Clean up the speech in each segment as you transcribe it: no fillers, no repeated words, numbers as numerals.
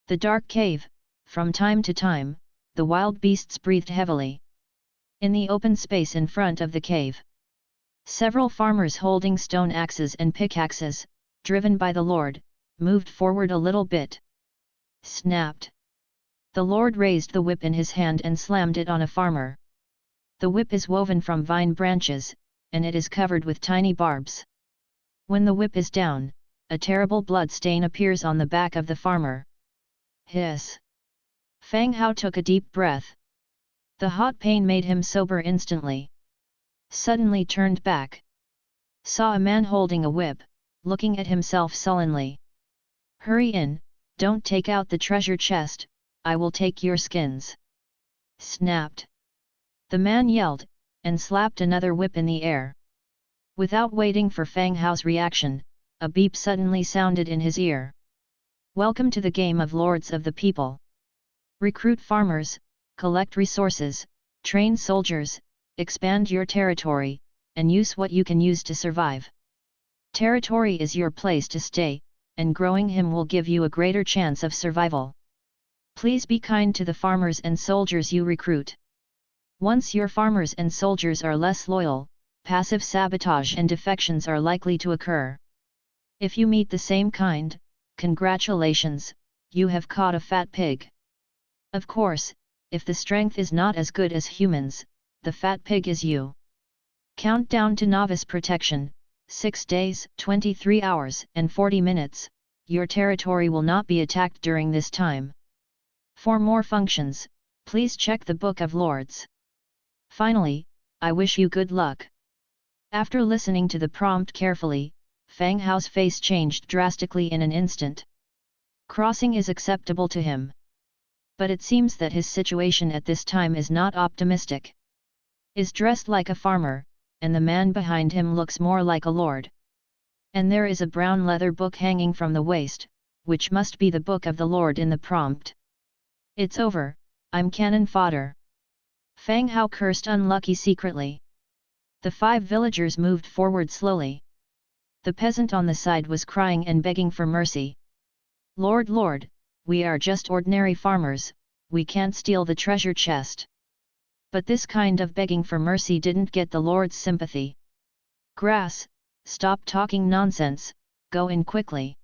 The dark cave, from time to time, the wild beasts breathed heavily. In the open space in front of the cave, several farmers holding stone axes and pickaxes, driven by the Lord, moved forward a little bit. Snapped! The Lord raised the whip in his hand and slammed it on a farmer. The whip is woven from vine branches, and it is covered with tiny barbs. When the whip is down, a terrible blood stain appears on the back of the farmer. Hiss! Fang Hao took a deep breath. The hot pain made him sober instantly. Suddenly turned back. Saw a man holding a whip, looking at himself sullenly. Hurry in, don't take out the treasure chest, I will take your skins. Snapped! The man yelled, and slapped another whip in the air. Without waiting for Fang Hao's reaction, a beep suddenly sounded in his ear. Welcome to the game of Lords of the People. Recruit farmers, collect resources, train soldiers, expand your territory, and use what you can use to survive. Territory is your place to stay, and growing him will give you a greater chance of survival. Please be kind to the farmers and soldiers you recruit. Once your farmers and soldiers are less loyal, passive sabotage and defections are likely to occur. If you meet the same kind, congratulations, you have caught a fat pig. Of course, if the strength is not as good as humans, the fat pig is you. Countdown to novice protection, 6 days, 23 hours and 40 minutes, your territory will not be attacked during this time. For more functions, please check the Book of Lords. Finally, I wish you good luck. After listening to the prompt carefully, Fang Hao's face changed drastically in an instant. Crossing is acceptable to him. But it seems that his situation at this time is not optimistic. Is dressed like a farmer, and the man behind him looks more like a lord. And there is a brown leather book hanging from the waist, which must be the Book of the Lord in the prompt. It's over, I'm cannon fodder. Fang Hao cursed unlucky secretly. The 5 villagers moved forward slowly. The peasant on the side was crying and begging for mercy. Lord, Lord, we are just ordinary farmers, we can't steal the treasure chest. But this kind of begging for mercy didn't get the Lord's sympathy. Grass, stop talking nonsense, go in quickly.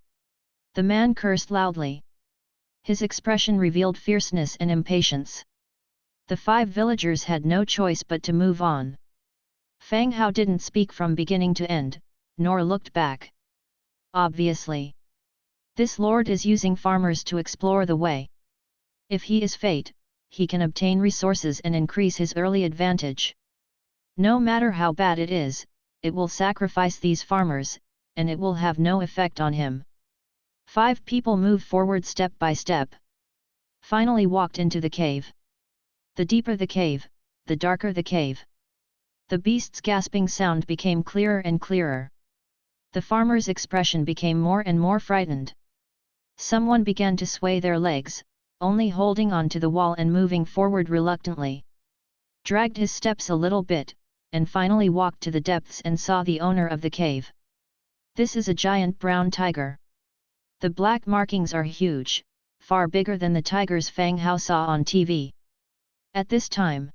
The man cursed loudly. His expression revealed fierceness and impatience. The 5 villagers had no choice but to move on. Fang Hao didn't speak from beginning to end, nor looked back. Obviously, this lord is using farmers to explore the way. If he is fate, he can obtain resources and increase his early advantage. No matter how bad it is, it will sacrifice these farmers, and it will have no effect on him. 5 people moved forward step by step. Finally walked into the cave. The deeper the cave, the darker the cave. The beast's gasping sound became clearer and clearer. The farmer's expression became more and more frightened. Someone began to sway their legs, only holding on to the wall and moving forward reluctantly. Dragged his steps a little bit, and finally walked to the depths and saw the owner of the cave. This is a giant brown tiger. The black markings are huge, far bigger than the tigers Fang Hao saw on TV. At this time,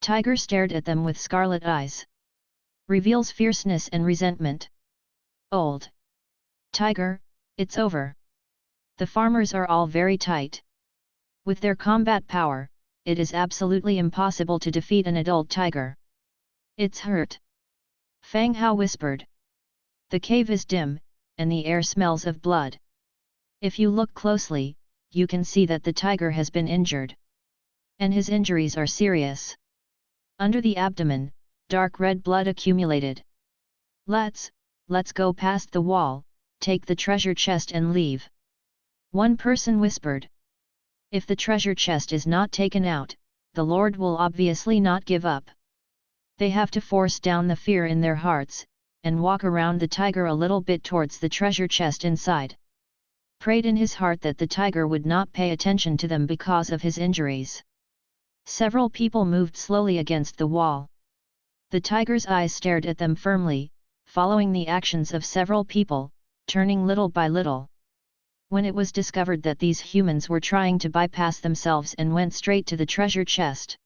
tiger stared at them with scarlet eyes. Reveals fierceness and resentment. Old tiger, it's over. The farmers are all very tight. With their combat power, it is absolutely impossible to defeat an adult tiger. It's hurt. Fang Hao whispered. The cave is dim, and the air smells of blood. If you look closely, you can see that the tiger has been injured. And his injuries are serious. Under the abdomen, dark red blood accumulated. Let's go past the wall, take the treasure chest and leave. One person whispered. If the treasure chest is not taken out, the Lord will obviously not give up. They have to force down the fear in their hearts, and walk around the tiger a little bit towards the treasure chest inside. Prayed in his heart that the tiger would not pay attention to them because of his injuries. Several people moved slowly against the wall. The tiger's eyes stared at them firmly, following the actions of several people, turning little by little. When it was discovered that these humans were trying to bypass themselves and went straight to the treasure chest,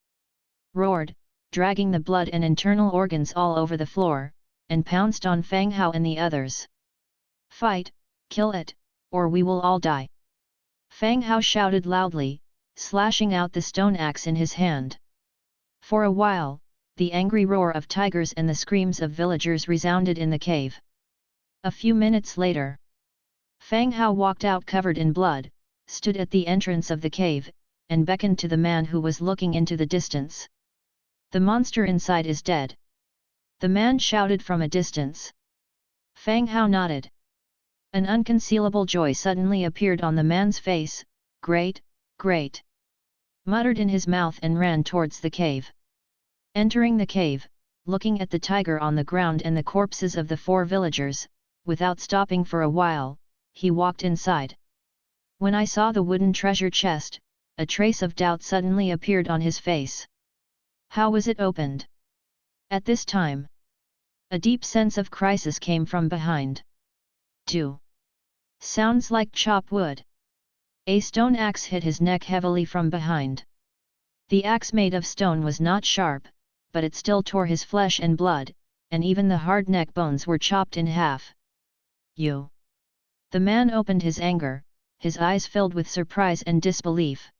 roared, dragging the blood and internal organs all over the floor, and pounced on Fang Hao and the others. "Fight, kill it, or we will all die!" Fang Hao shouted loudly, slashing out the stone axe in his hand. For a while, the angry roar of tigers and the screams of villagers resounded in the cave. A few minutes later, Fang Hao walked out covered in blood, stood at the entrance of the cave, and beckoned to the man who was looking into the distance. "The monster inside is dead," the man shouted from a distance. Fang Hao nodded. An unconcealable joy suddenly appeared on the man's face. "Great, great!" muttered in his mouth and ran towards the cave. Entering the cave, looking at the tiger on the ground and the corpses of the 4 villagers, without stopping for a while, he walked inside. When I saw the wooden treasure chest, a trace of doubt suddenly appeared on his face. How was it opened? At this time, a deep sense of crisis came from behind. 2. Sounds like chop wood. A stone axe hit his neck heavily from behind. The axe made of stone was not sharp, but it still tore his flesh and blood, and even the hard neck bones were chopped in half. "You!" The man opened his anger, his eyes filled with surprise and disbelief.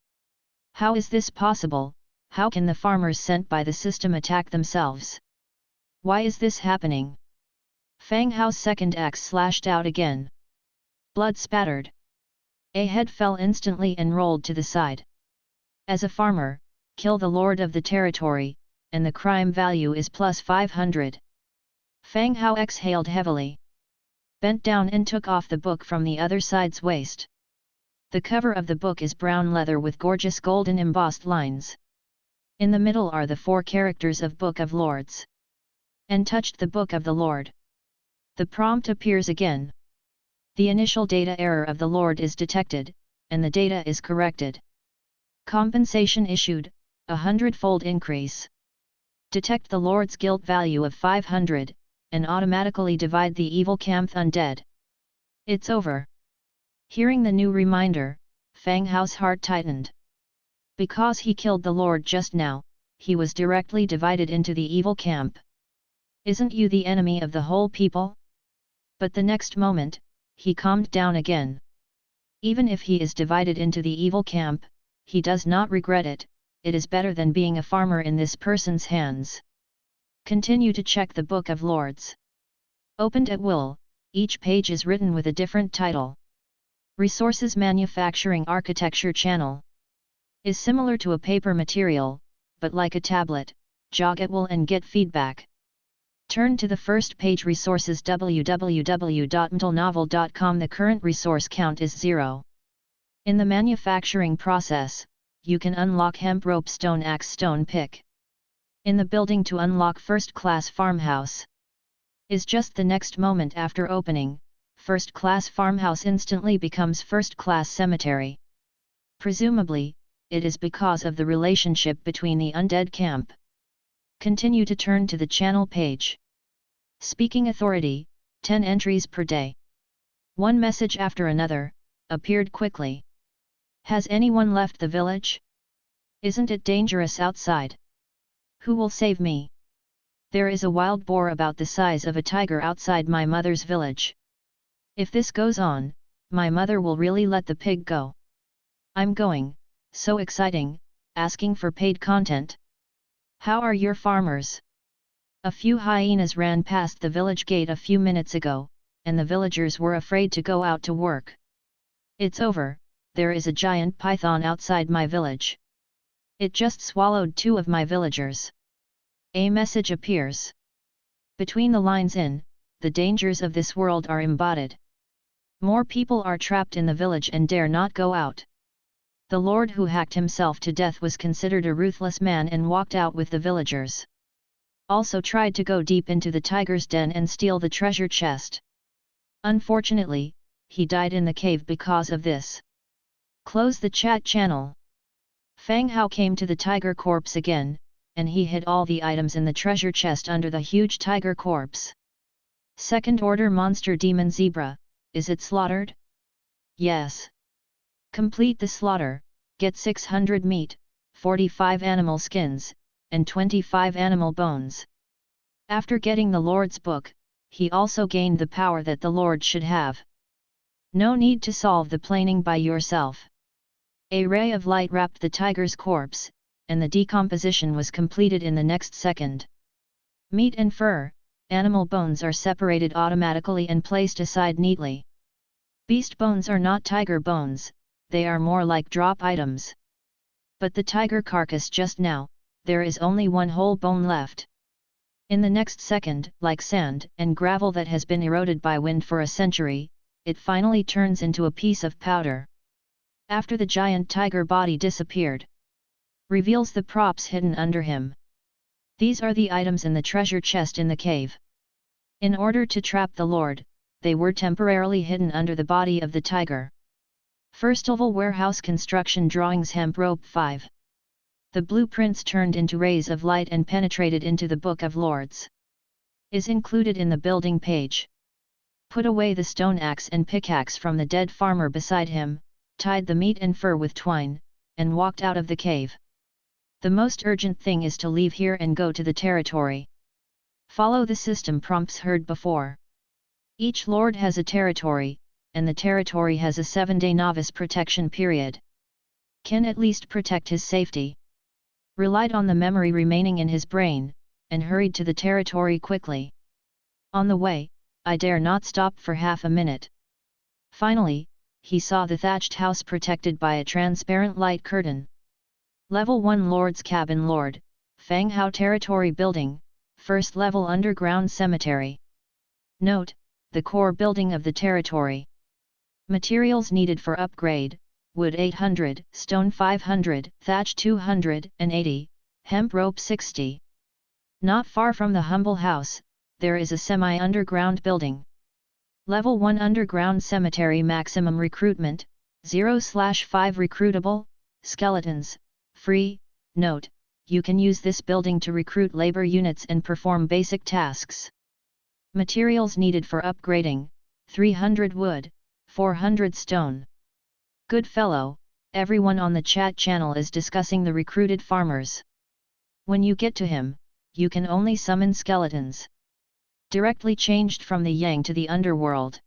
"How is this possible? How can the farmers sent by the system attack themselves? Why is this happening?" Fang Hao's second axe slashed out again. Blood spattered. A head fell instantly and rolled to the side. "As a farmer, kill the lord of the territory, and the crime value is plus 500. Fang Hao exhaled heavily, bent down and took off the book from the other side's waist. The cover of the book is brown leather with gorgeous golden embossed lines. In the middle are the 4 characters of Book of Lords. And touched the Book of the Lord. The prompt appears again. The initial data error of the Lord is detected, and the data is corrected. Compensation issued, a 100-fold increase. Detect the Lord's guilt value of 500, and automatically divide the evil camp undead. It's over. Hearing the new reminder, Fang Hao's heart tightened. Because he killed the Lord just now, he was directly divided into the evil camp. "Isn't you the enemy of the whole people?" But the next moment, he calmed down again. Even if he is divided into the evil camp, he does not regret it. It is better than being a farmer in this person's hands. Continue to check the Book of Lords. Opened at will, each page is written with a different title. Resources Manufacturing Architecture Channel. Is similar to a paper material, but like a tablet, jog at will and get feedback. Turn to the first page. Resources www.mtlnovel.com. The current resource count is 0. In the manufacturing process, you can unlock hemp rope, stone axe, stone pick. In the building to unlock first class farmhouse. Is just the next moment after opening, first class farmhouse instantly becomes first class cemetery. Presumably, it is because of the relationship between the undead camp. Continue to turn to the channel page. Speaking authority, 10 entries per day. One message after another, appeared quickly. Has anyone left the village? Isn't it dangerous outside? Who will save me? There is a wild boar about the size of a tiger outside my mother's village. If this goes on, my mother will really let the pig go. I'm going, so exciting, asking for paid content. How are your farmers? A few hyenas ran past the village gate a few minutes ago, and the villagers were afraid to go out to work. It's over, there is a giant python outside my village. It just swallowed 2 of my villagers. A message appears. Between the lines the dangers of this world are embodied. More people are trapped in the village and dare not go out. The lord who hacked himself to death was considered a ruthless man and walked out with the villagers. Also tried to go deep into the tiger's den and steal the treasure chest. Unfortunately, he died in the cave because of this. Close the chat channel. Fang Hao came to the tiger corpse again, and he hid all the items in the treasure chest under the huge tiger corpse. Second order monster demon zebra, is it slaughtered? Yes. Complete the slaughter, get 600 meat, 45 animal skins, and 25 animal bones. After getting the Lord's book, he also gained the power that the Lord should have. No need to solve the planing by yourself. A ray of light wrapped the tiger's corpse, and the decomposition was completed in the next second. Meat and fur, animal bones are separated automatically and placed aside neatly. Beast bones are not tiger bones, they are more like drop items. But the tiger carcass just now, there is only one whole bone left. In the next second, like sand and gravel that has been eroded by wind for a century, it finally turns into a piece of powder. After the giant tiger body disappeared, reveals the props hidden under him. These are the items in the treasure chest in the cave. In order to trap the Lord, they were temporarily hidden under the body of the tiger. First oval warehouse construction drawings hemp rope 5. The blueprints turned into rays of light and penetrated into the Book of Lords. Is included in the building page. Put away the stone axe and pickaxe from the dead farmer beside him, tied the meat and fur with twine, and walked out of the cave. The most urgent thing is to leave here and go to the territory. Follow the system prompts heard before. Each lord has a territory, and the territory has a 7-day novice protection period. Can at least protect his safety. Relied on the memory remaining in his brain, and hurried to the territory quickly. On the way, I dare not stop for half a minute. Finally, he saw the thatched house protected by a transparent light curtain. Level 1 Lord's Cabin Lord, Fang Hao Territory Building, First Level Underground Cemetery. Note, the core building of the territory. Materials needed for upgrade: wood 800, stone 500, thatch 280, hemp rope 60. Not far from the humble house, there is a semi-underground building. Level 1 Underground Cemetery. Maximum recruitment, 0/5 recruitable, skeletons, free. Note, you can use this building to recruit labor units and perform basic tasks. Materials needed for upgrading, 300 wood, 400 stone. Good fellow, everyone on the chat channel is discussing the recruited farmers. When you get to him, you can only summon skeletons. Directly changed from the Yang to the underworld.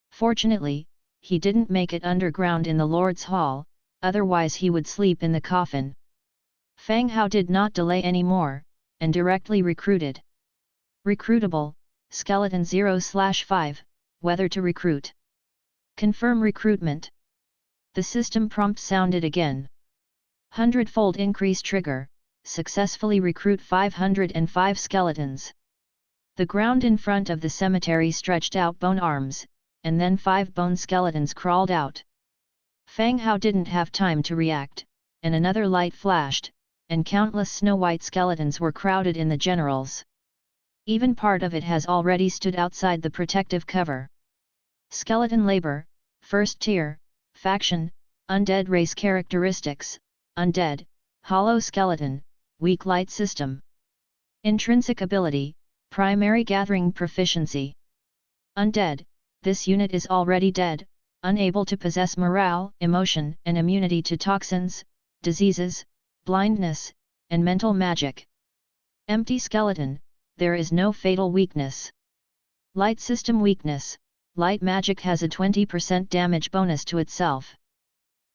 Fortunately, he didn't make it underground in the Lord's Hall, otherwise he would sleep in the coffin. Fang Hao did not delay any more, and directly recruited. Recruitable, skeleton 0/5, whether to recruit. Confirm recruitment. The system prompt sounded again. Hundredfold increase trigger, successfully recruit 505 skeletons. The ground in front of the cemetery stretched out bone arms, and then 5 bone skeletons crawled out. Fang Hao didn't have time to react, and another light flashed, and countless snow-white skeletons were crowded in the generals. Even part of it has already stood outside the protective cover. Skeleton labor, first tier, faction, undead race characteristics, undead, hollow skeleton, weak light system. Intrinsic ability, primary gathering proficiency. Undead, this unit is already dead, unable to possess morale, emotion and immunity to toxins, diseases, blindness, and mental magic. Empty skeleton, there is no fatal weakness. Light system weakness, light magic has a 20% damage bonus to itself.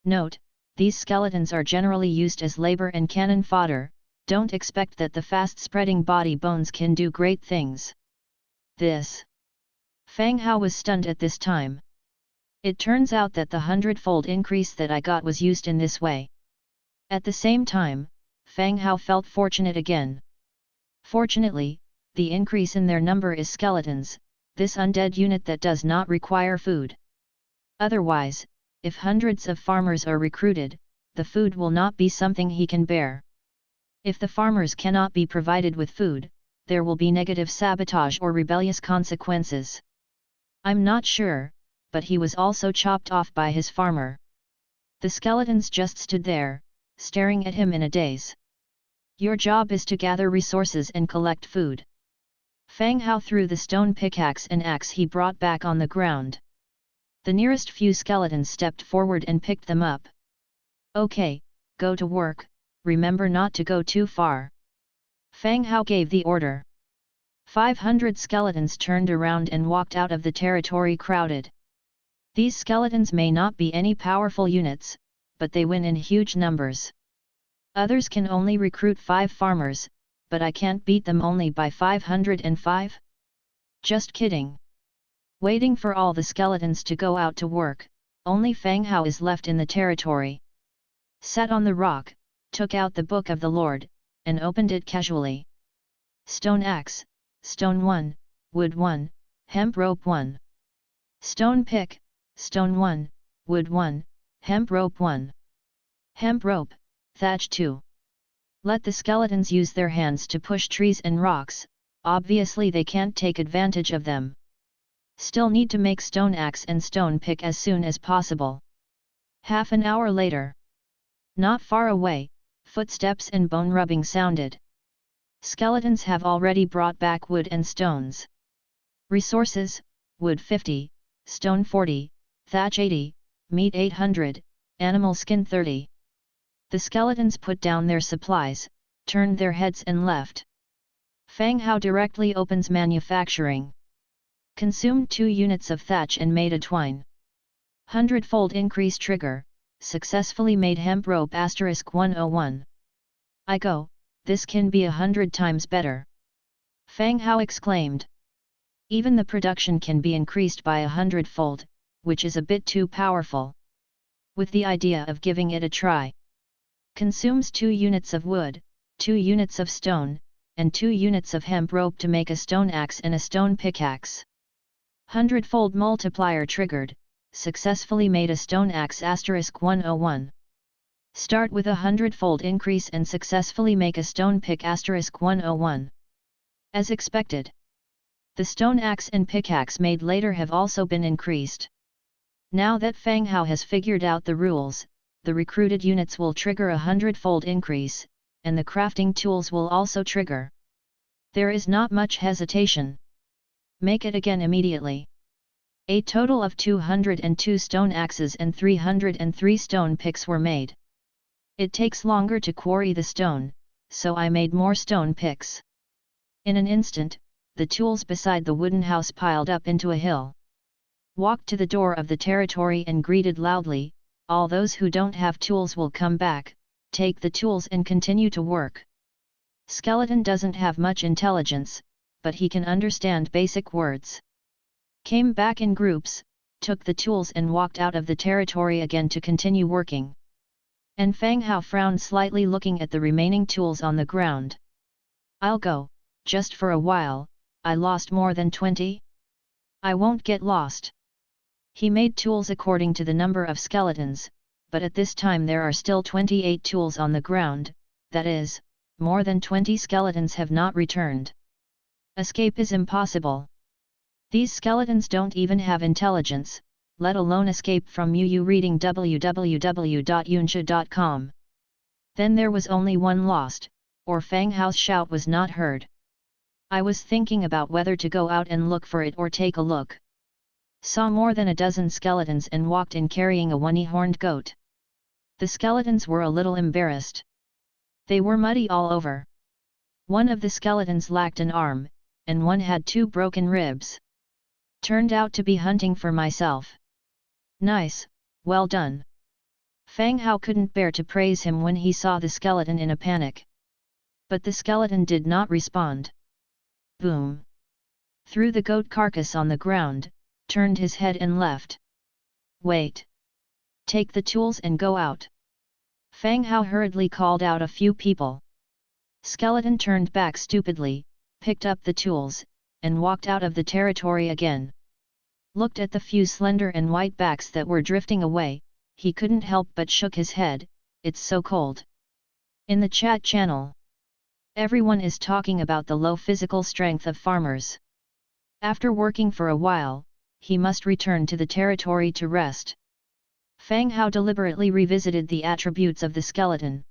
Note, these skeletons are generally used as labor and cannon fodder, don't expect that the fast-spreading body bones can do great things. This. Fang Hao was stunned at this time. It turns out that the hundredfold increase that I got was used in this way. At the same time, Fang Hao felt fortunate again. Fortunately, the increase in their number is skeletons, this undead unit that does not require food. Otherwise, if hundreds of farmers are recruited, the food will not be something he can bear. If the farmers cannot be provided with food, there will be negative sabotage or rebellious consequences. I'm not sure, but he was also chopped off by his farmer. The skeletons just stood there, staring at him in a daze. Your job is to gather resources and collect food. Fang Hao threw the stone pickaxe and axe he brought back on the ground. The nearest few skeletons stepped forward and picked them up. Okay, go to work, remember not to go too far. Fang Hao gave the order. 500 skeletons turned around and walked out of the territory crowded. These skeletons may not be any powerful units, but they win in huge numbers. Others can only recruit 5 farmers, but I can't beat them only by 505? Just kidding. Waiting for all the skeletons to go out to work, only Fang Hao is left in the territory. Sat on the rock, took out the Book of the Lord, and opened it casually. Stone axe, stone 1, wood 1, hemp rope 1. Stone pick, stone 1, wood 1, hemp rope 1. Hemp rope, thatch 2. Let the skeletons use their hands to push trees and rocks, obviously they can't take advantage of them. Still need to make stone axe and stone pick as soon as possible. Half an hour later. Not far away, footsteps and bone rubbing sounded. Skeletons have already brought back wood and stones. Resources: wood 50, stone 40, thatch 80, meat 800, animal skin 30. The skeletons put down their supplies, turned their heads and left. Fang Hao directly opens manufacturing. Consumed 2 units of thatch and made a twine. Hundredfold increase trigger, successfully made hemp rope *101. I go, this can be 100 times better. Fang Hao exclaimed. Even the production can be increased by 100-fold, which is a bit too powerful. With the idea of giving it a try. Consumes 2 units of wood, 2 units of stone, and 2 units of hemp rope to make a stone axe and a stone pickaxe. Hundredfold multiplier triggered, successfully made a stone axe *101. Start with a hundredfold increase and successfully make a stone pick *101. As expected. The stone axe and pickaxe made later have also been increased. Now that Fang Hao has figured out the rules, the recruited units will trigger a hundredfold increase, and the crafting tools will also trigger. There is not much hesitation. Make it again immediately. A total of 202 stone axes and 303 stone picks were made. It takes longer to quarry the stone, so I made more stone picks. In an instant, the tools beside the wooden house piled up into a hill. Walked to the door of the territory and greeted loudly, all those who don't have tools will come back, take the tools and continue to work. Skeleton doesn't have much intelligence, but he can understand basic words. Came back in groups, took the tools and walked out of the territory again to continue working. And Fang Hao frowned slightly looking at the remaining tools on the ground. I'll go, just for a while, I lost more than 20? I won't get lost. He made tools according to the number of skeletons, but at this time there are still 28 tools on the ground, that is, more than 20 skeletons have not returned. Escape is impossible. These skeletons don't even have intelligence, let alone escape from you reading www.yunsha.com. Then there was only one lost, or Fang Hao's shout was not heard. I was thinking about whether to go out and look for it or take a look. Saw more than a dozen skeletons and walked in carrying a one-horned goat. The skeletons were a little embarrassed. They were muddy all over. One of the skeletons lacked an arm, and one had 2 broken ribs. Turned out to be hunting for myself. Nice, well done. Fang Hao couldn't bear to praise him when he saw the skeleton in a panic. But the skeleton did not respond. Boom! Threw the goat carcass on the ground, turned his head and left. Wait! Take the tools and go out. Fang Hao hurriedly called out a few people. Skeleton turned back stupidly, picked up the tools, and walked out of the territory again. Looked at the few slender and white backs that were drifting away, he couldn't help but shook his head, it's so cold. In the chat channel, everyone is talking about the low physical strength of farmers. After working for a while, he must return to the territory to rest. Fang Hao deliberately revisited the attributes of the skeleton.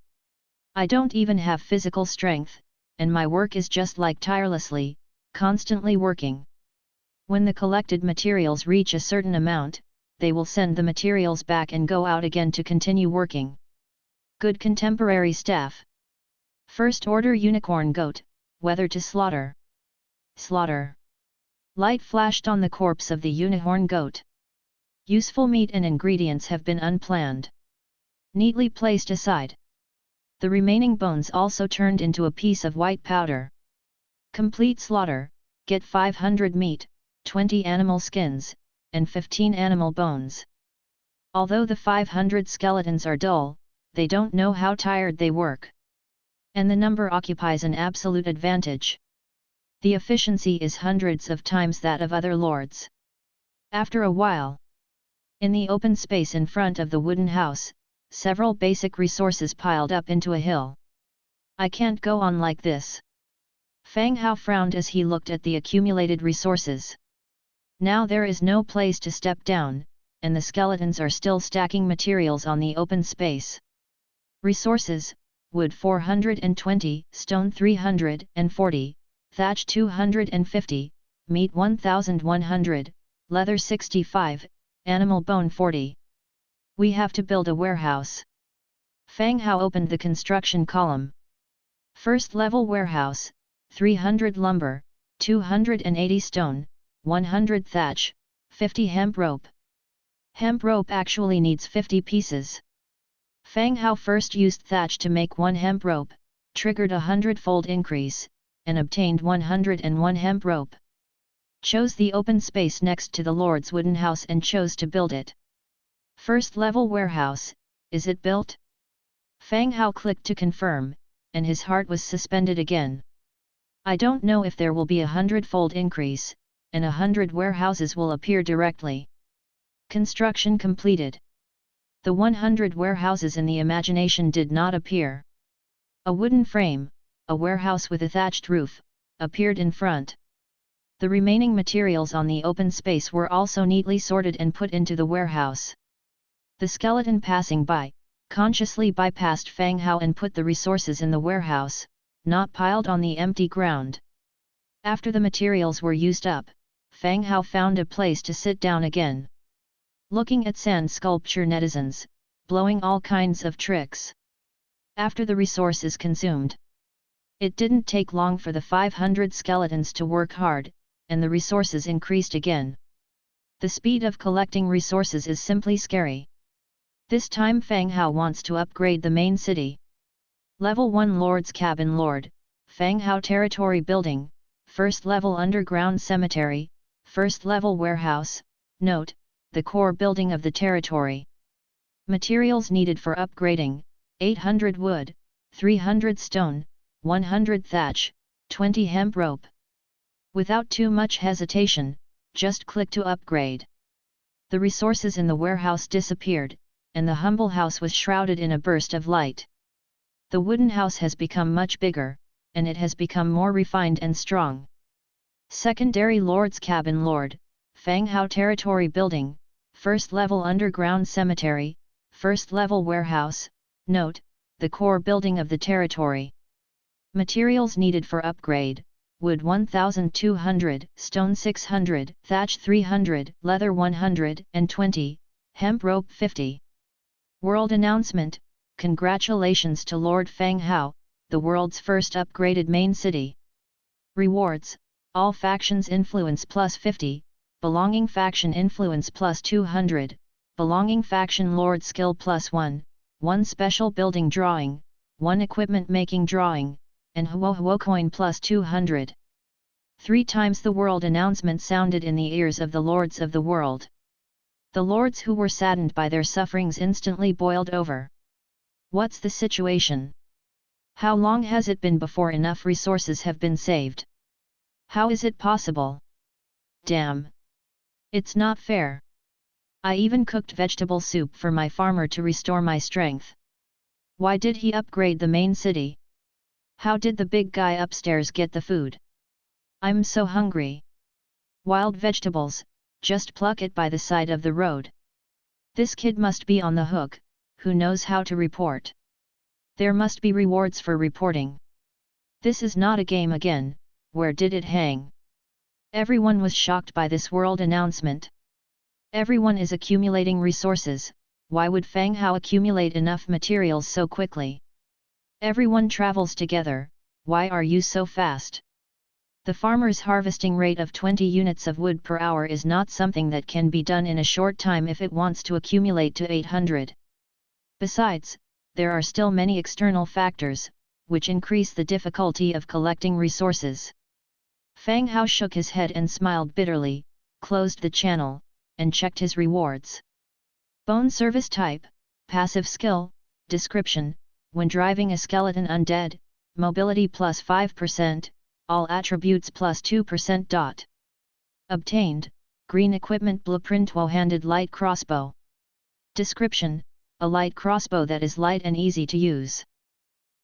I don't even have physical strength, and my work is just like constantly working. When the collected materials reach a certain amount, they will send the materials back and go out again to continue working. Good contemporary staff. First order unicorn goat, whether to slaughter. Slaughter. Light flashed on the corpse of the unicorn goat. Useful meat and ingredients have been unplanned. Neatly placed aside. The remaining bones also turned into a piece of white powder. Complete slaughter, get 500 meat, 20 animal skins, and 15 animal bones. Although the 500 skeletons are dull, they don't know how tired they work. And the number occupies an absolute advantage. The efficiency is hundreds of times that of other lords. After a while, in the open space in front of the wooden house, several basic resources piled up into a hill. I can't go on like this. Fang Hao frowned as he looked at the accumulated resources. Now there is no place to step down, and the skeletons are still stacking materials on the open space. Resources: wood 420, stone 340, thatch 250, meat 1100, leather 65, animal bone 40. We have to build a warehouse. Fang Hao opened the construction column. First level warehouse, 300 lumber, 280 stone, 100 thatch, 50 hemp rope. Hemp rope actually needs 50 pieces. Fang Hao first used thatch to make 1 hemp rope, triggered a 100-fold increase, and obtained 101 hemp rope. Chose the open space next to the Lord's wooden house and chose to build it. First level warehouse, is it built? Fang Hao clicked to confirm, and his heart was suspended again. I don't know if there will be a 100-fold increase, and 100 warehouses will appear directly. Construction completed. The 100 warehouses in the imagination did not appear. A wooden frame, a warehouse with a thatched roof, appeared in front. The remaining materials on the open space were also neatly sorted and put into the warehouse. The skeleton passing by, consciously bypassed Fang Hao and put the resources in the warehouse, not piled on the empty ground. After the materials were used up, Fang Hao found a place to sit down again. Looking at sand sculpture netizens, blowing all kinds of tricks. After the resources consumed. It didn't take long for the 500 skeletons to work hard, and the resources increased again. The speed of collecting resources is simply scary. This time Fang Hao wants to upgrade the main city. Level 1 Lord's Cabin Lord, Fang Hao Territory Building, First Level Underground Cemetery, First Level Warehouse. Note, the core building of the territory. Materials needed for upgrading: 800 wood, 300 stone, 100 thatch, 20 hemp rope. Without too much hesitation, just click to upgrade. The resources in the warehouse disappeared, and the humble house was shrouded in a burst of light. The wooden house has become much bigger, and it has become more refined and strong. Secondary Lord's Cabin Lord, Fang Hao Territory Building, First Level Underground Cemetery, First Level Warehouse. Note, the core building of the territory. Materials needed for upgrade: wood 1200, stone 600, thatch 300, leather 120, hemp rope 50. World announcement: congratulations to Lord Fang Hao, the world's first upgraded main city. Rewards: all factions influence plus 50, belonging faction influence plus 200, belonging faction lord skill plus 1, 1 special building drawing, 1 equipment making drawing, and Huo coin plus 200. 3 times the world announcement sounded in the ears of the lords of the world. The lords who were saddened by their sufferings instantly boiled over. What's the situation? How long has it been before enough resources have been saved? How is it possible? Damn! It's not fair. I even cooked vegetable soup for my farmer to restore my strength. Why did he upgrade the main city? How did the big guy upstairs get the food? I'm so hungry. Wild vegetables, just pluck it by the side of the road. This kid must be on the hook, who knows how to report. There must be rewards for reporting. This is not a game again, where did it hang? Everyone was shocked by this world announcement. Everyone is accumulating resources, why would Fang Hao accumulate enough materials so quickly? Everyone travels together, why are you so fast? The farmer's harvesting rate of 20 units of wood per hour is not something that can be done in a short time if it wants to accumulate to 800. Besides, there are still many external factors, which increase the difficulty of collecting resources. Fang Hao shook his head and smiled bitterly, closed the channel, and checked his rewards. Bone service type, passive skill, description, when driving a skeleton undead, mobility plus 5%, all attributes plus 2%. Obtained, green equipment blueprint two-handed light crossbow. Description, a light crossbow that is light and easy to use.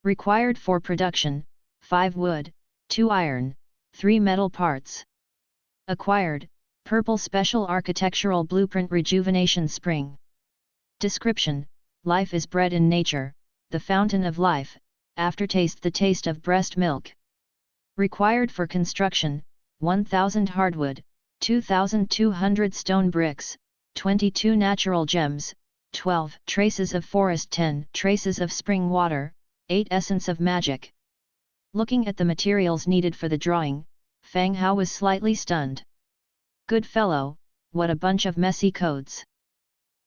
Required for production, 5 wood, 2 iron, 3 metal parts. Acquired, purple special architectural blueprint rejuvenation spring. Description, life is bred in nature, the fountain of life, aftertaste the taste of breast milk. Required for construction, 1000 hardwood, 2200 stone bricks, 22 natural gems, 12 traces of forest, 10 traces of spring water, 8 essence of magic. Looking at the materials needed for the drawing, Fang Hao was slightly stunned. Good fellow, what a bunch of messy codes.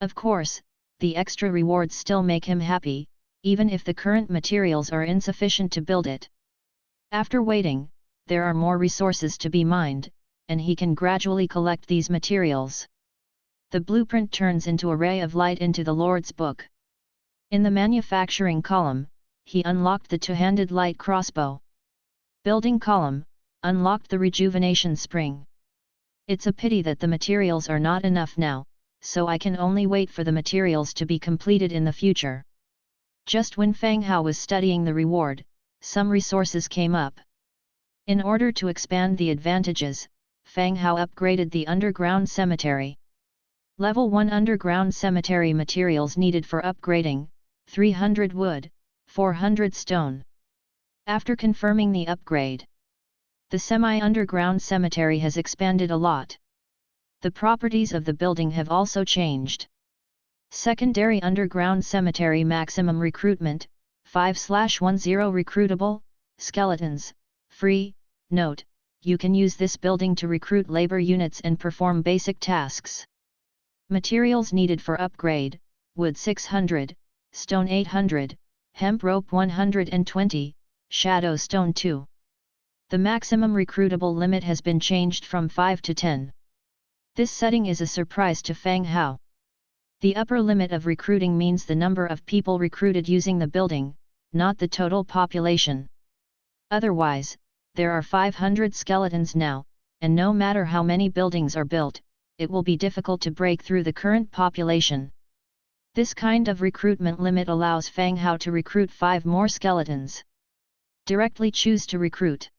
Of course, the extra rewards still make him happy, even if the current materials are insufficient to build it. After waiting, there are more resources to be mined, and he can gradually collect these materials. The blueprint turns into a ray of light into the Lord's book. In the manufacturing column, he unlocked the two-handed light crossbow. Building column, unlocked the rejuvenation spring. It's a pity that the materials are not enough now, so I can only wait for the materials to be completed in the future. Just when Fang Hao was studying the reward, some resources came up. In order to expand the advantages, Fang Hao upgraded the underground cemetery. Level 1 underground cemetery materials needed for upgrading, 300 wood, 400 stone. After confirming the upgrade, the semi-underground cemetery has expanded a lot. The properties of the building have also changed. Secondary underground cemetery maximum recruitment, 5/10 recruitable, skeletons, free. Note, you can use this building to recruit labor units and perform basic tasks. Materials needed for upgrade, wood 600, stone 800, hemp rope 120, shadow stone 2. The maximum recruitable limit has been changed from 5 to 10. This setting is a surprise to Fang Hao. The upper limit of recruiting means the number of people recruited using the building, not the total population. Otherwise, there are 500 skeletons now, and no matter how many buildings are built, it will be difficult to break through the current population. This kind of recruitment limit allows Fang Hao to recruit 5 more skeletons. Directly choose to recruit.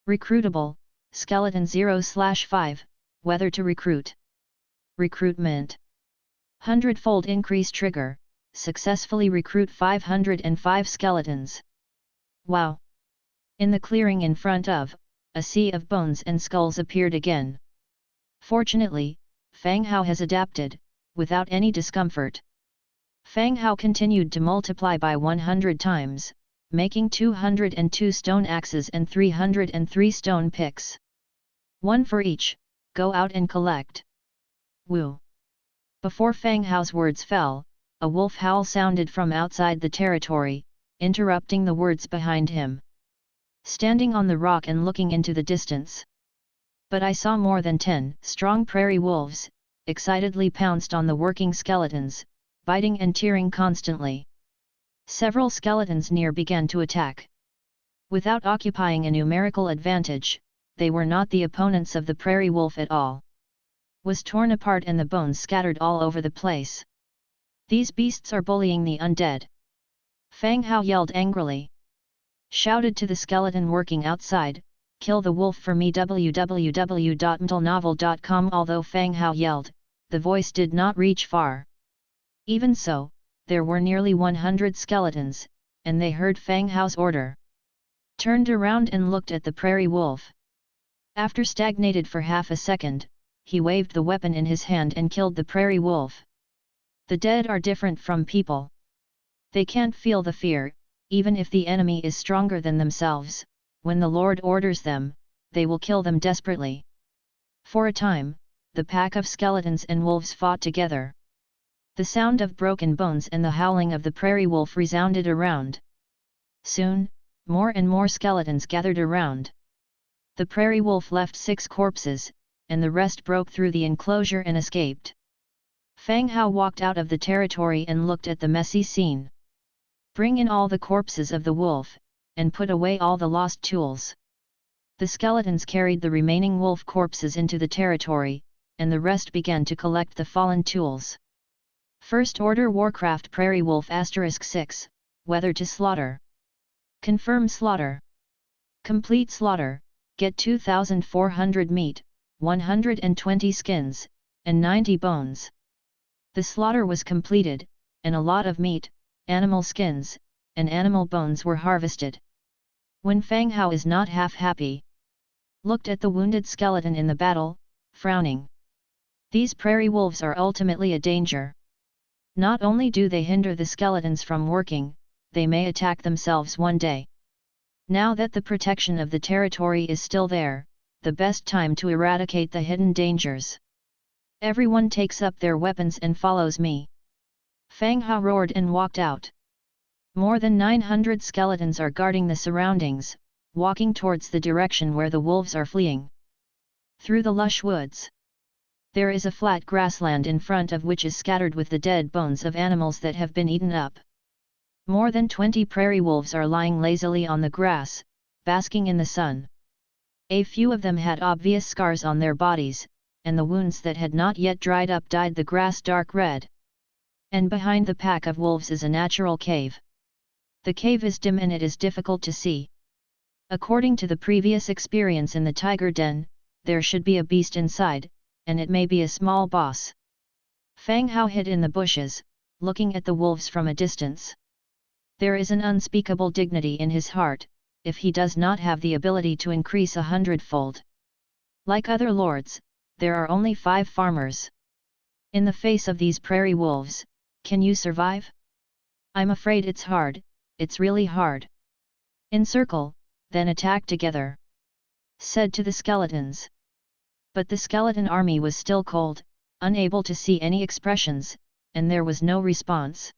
Recruitable, skeleton 0/5, whether to recruit. Recruitment. Hundredfold increase trigger, successfully recruit 505 skeletons. Wow! In the clearing in front of, a sea of bones and skulls appeared again. Fortunately, Fang Hao has adapted, without any discomfort. Fang Hao continued to multiply by 100 times, making 202 stone axes and 303 stone picks. One for each, go out and collect. Woo! Before Fang Hao's words fell, a wolf howl sounded from outside the territory, interrupting the words behind him. Standing on the rock and looking into the distance. But I saw more than 10 strong prairie wolves, excitedly pounced on the working skeletons, biting and tearing constantly. Several skeletons near began to attack. Without occupying a numerical advantage, they were not the opponents of the prairie wolf at all. Was torn apart and the bones scattered all over the place. These beasts are bullying the undead. Fang Hao yelled angrily. Shouted to the skeleton working outside, kill the wolf for me. www.mtlnovel.com. Although Fang Hao yelled, the voice did not reach far. Even so, there were nearly 100 skeletons, and they heard Fang Hao's order. Turned around and looked at the prairie wolf. After stagnated for half a second, he waved the weapon in his hand and killed the prairie wolf. The dead are different from people. They can't feel the fear, even if the enemy is stronger than themselves. When the Lord orders them, they will kill them desperately. For a time, the pack of skeletons and wolves fought together. The sound of broken bones and the howling of the prairie wolf resounded around. Soon, more and more skeletons gathered around. The prairie wolf left 6 corpses, and the rest broke through the enclosure and escaped. Fang Hao walked out of the territory and looked at the messy scene. Bring in all the corpses of the wolf, and put away all the lost tools. The skeletons carried the remaining wolf corpses into the territory, and the rest began to collect the fallen tools. First Order Warcraft Prairie Wolf *6, Whether to slaughter. Confirm slaughter. Complete slaughter, get 2,400 meat, 120 skins, and 90 bones. The slaughter was completed, and a lot of meat, animal skins, and animal bones were harvested. When Fang Hao is not half happy, looked at the wounded skeleton in the battle, frowning. These prairie wolves are ultimately a danger. Not only do they hinder the skeletons from working, they may attack themselves one day. Now that the protection of the territory is still there, the best time to eradicate the hidden dangers. Everyone takes up their weapons and follows me. Fang Hao roared and walked out. More than 900 skeletons are guarding the surroundings, walking towards the direction where the wolves are fleeing. Through the lush woods. There is a flat grassland in front of which is scattered with the dead bones of animals that have been eaten up. More than 20 prairie wolves are lying lazily on the grass, basking in the sun. A few of them had obvious scars on their bodies, and the wounds that had not yet dried up dyed the grass dark red. And behind the pack of wolves is a natural cave. The cave is dim and it is difficult to see. According to the previous experience in the tiger den, there should be a beast inside, and it may be a small boss. Fang Hao hid in the bushes, looking at the wolves from a distance. There is an unspeakable dignity in his heart, if he does not have the ability to increase 100-fold. Like other lords, there are only 5 farmers. In the face of these prairie wolves, can you survive? I'm afraid it's hard, it's really hard. Encircle, then attack together. Said to the skeletons. But the skeleton army was still cold, unable to see any expressions, and there was no response.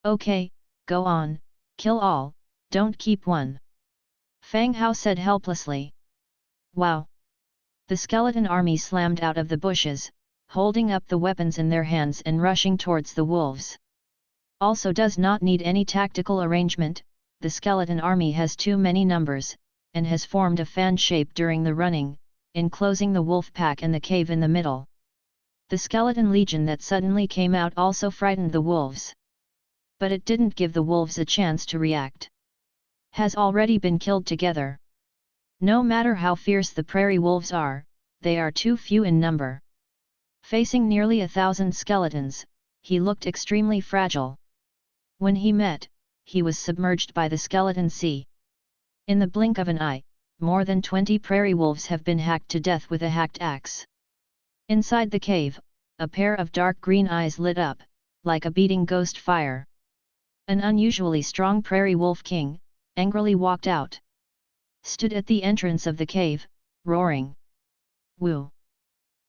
Okay, go on, kill all, don't keep one. Fang Hao said helplessly. Wow! The skeleton army slammed out of the bushes, holding up the weapons in their hands and rushing towards the wolves. Also does not need any tactical arrangement, the skeleton army has too many numbers, and has formed a fan shape during the running, enclosing the wolf pack and the cave in the middle. The skeleton legion that suddenly came out also frightened the wolves. But it didn't give the wolves a chance to react. Has already been killed together. No matter how fierce the prairie wolves are, they are too few in number. Facing nearly 1,000 skeletons, he looked extremely fragile. When he met, he was submerged by the skeleton sea. In the blink of an eye, more than 20 prairie wolves have been hacked to death with a hacked axe. Inside the cave, a pair of dark green eyes lit up, like a beating ghost fire. An unusually strong prairie wolf king, angrily walked out. Stood at the entrance of the cave, roaring. Woo!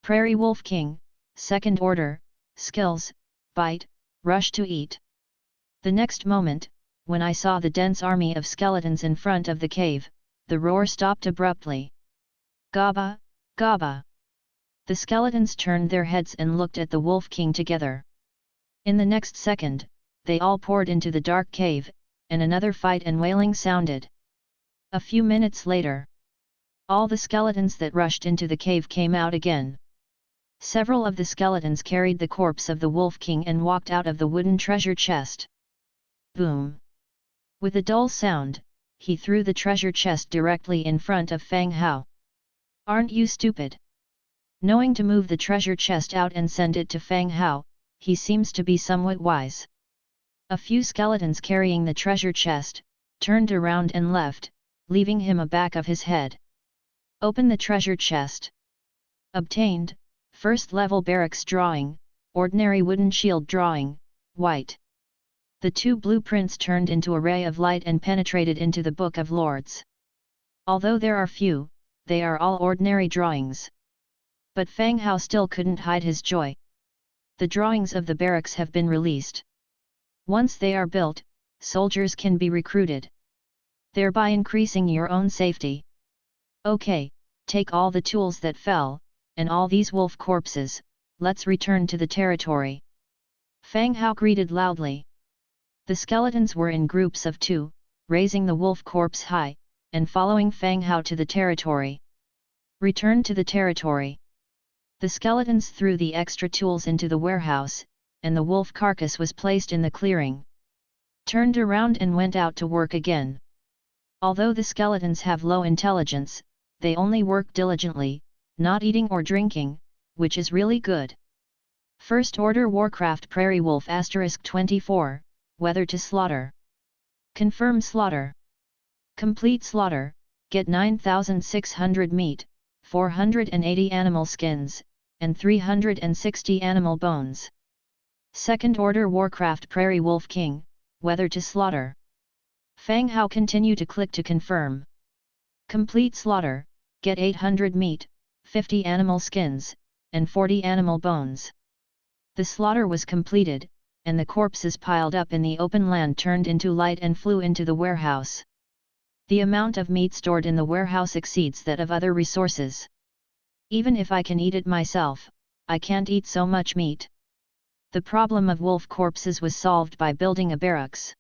Prairie Wolf King, Second Order, Skills, Bite, Rush to Eat. The next moment, when I saw the dense army of skeletons in front of the cave, the roar stopped abruptly. Gaba, Gaba! The skeletons turned their heads and looked at the Wolf King together. In the next second, they all poured into the dark cave, and another fight and wailing sounded. A few minutes later, all the skeletons that rushed into the cave came out again. Several of the skeletons carried the corpse of the Wolf King and walked out of the wooden treasure chest. Boom! With a dull sound, he threw the treasure chest directly in front of Fang Hao. Aren't you stupid? Knowing to move the treasure chest out and send it to Fang Hao, he seems to be somewhat wise. A few skeletons carrying the treasure chest, turned around and left, leaving him a back of his head. Open the treasure chest. Obtained, First level barracks drawing, ordinary wooden shield drawing, white. The two blueprints turned into a ray of light and penetrated into the Book of Lords. Although there are few, they are all ordinary drawings. But Fang Hao still couldn't hide his joy. The drawings of the barracks have been released. Once they are built, soldiers can be recruited, thereby increasing your own safety. Okay, take all the tools that fell, and all these wolf corpses, let's return to the territory. Fang Hao greeted loudly. The skeletons were in groups of 2, raising the wolf corpse high, and following Fang Hao to the territory. Return to the territory. The skeletons threw the extra tools into the warehouse, and the wolf carcass was placed in the clearing. Turned around and went out to work again. Although the skeletons have low intelligence, they only work diligently, not eating or drinking, which is really good. First Order Warcraft Prairie Wolf *24, Whether to Slaughter. Confirm slaughter. Complete slaughter, get 9,600 meat, 480 animal skins, and 360 animal bones. Second Order Warcraft Prairie Wolf King, Whether to Slaughter. Fang Hao continue to click to confirm. Complete slaughter, get 800 meat, 50 animal skins, and 40 animal bones. The slaughter was completed, and the corpses piled up in the open land turned into light and flew into the warehouse. The amount of meat stored in the warehouse exceeds that of other resources. Even if I can eat it myself, I can't eat so much meat. The problem of wolf corpses was solved by building a barracks.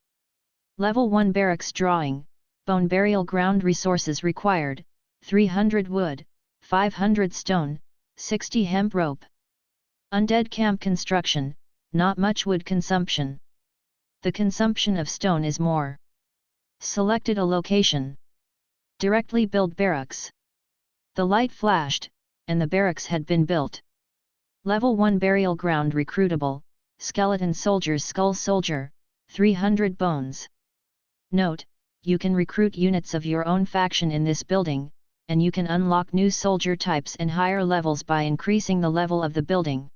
Level 1 barracks drawing, bone burial ground resources required, 300 wood, 500 stone, 60 hemp rope. Undead camp construction, not much wood consumption. The consumption of stone is more. Selected a location. Directly build barracks. The light flashed, and the barracks had been built. Level 1 burial ground recruitable, skeleton soldiers skull soldier, 300 bones. Note, you can recruit units of your own faction in this building, and you can unlock new soldier types and higher levels by increasing the level of the building.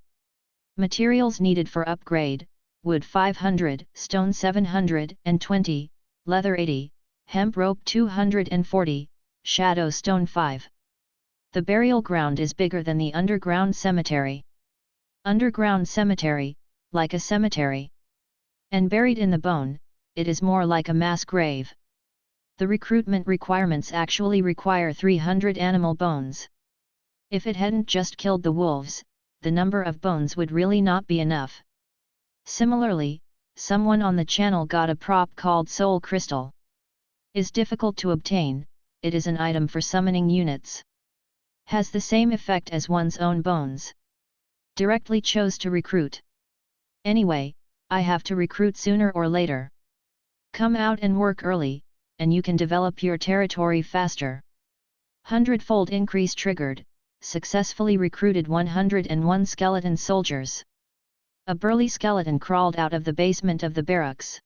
Materials needed for upgrade, wood 500, stone 720, leather 80, hemp rope 240, shadow stone 5. The burial ground is bigger than the underground cemetery. Underground cemetery, like a cemetery. And buried in the bone, it is more like a mass grave. The recruitment requirements actually require 300 animal bones. If it hadn't just killed the wolves, the number of bones would really not be enough. Similarly, someone on the channel got a prop called Soul Crystal. Is difficult to obtain, it is an item for summoning units. Has the same effect as one's own bones. Directly chose to recruit. Anyway, I have to recruit sooner or later. Come out and work early, and you can develop your territory faster. Hundredfold increase triggered, successfully recruited 101 skeleton soldiers. A burly skeleton crawled out of the basement of the barracks.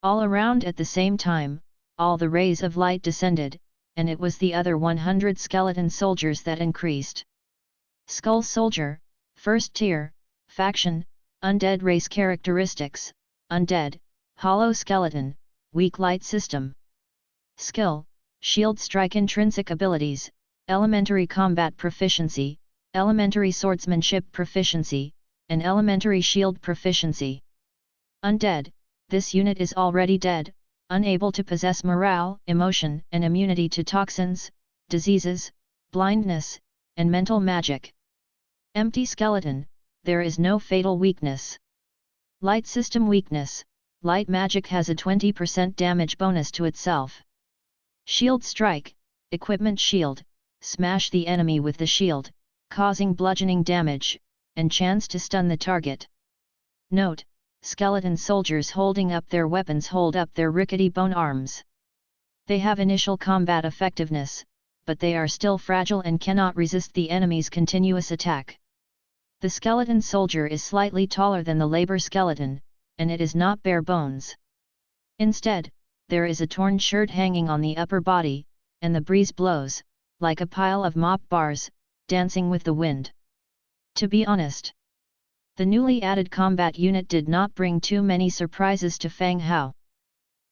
All around at the same time, all the rays of light descended, and it was the other 100 skeleton soldiers that increased. Skull Soldier, First Tier, Faction, Undead Race Characteristics, Undead, Hollow Skeleton, Weak Light System. Skill, Shield Strike Intrinsic Abilities, Elementary Combat Proficiency, Elementary Swordsmanship Proficiency, and Elementary Shield Proficiency. Undead, this unit is already dead, unable to possess morale, emotion, and immunity to toxins, diseases, blindness, and mental magic. Empty Skeleton, there is no fatal weakness. Light System Weakness, light magic has a 20% damage bonus to itself. Shield Strike, Equipment Shield, smash the enemy with the shield, causing bludgeoning damage, and chance to stun the target. Note, skeleton soldiers holding up their weapons hold up their rickety bone arms. They have initial combat effectiveness, but they are still fragile and cannot resist the enemy's continuous attack. The skeleton soldier is slightly taller than the labor skeleton, and it is not bare bones. Instead, there is a torn shirt hanging on the upper body, and the breeze blows, like a pile of mop bars, dancing with the wind. To be honest, the newly added combat unit did not bring too many surprises to Fang Hao.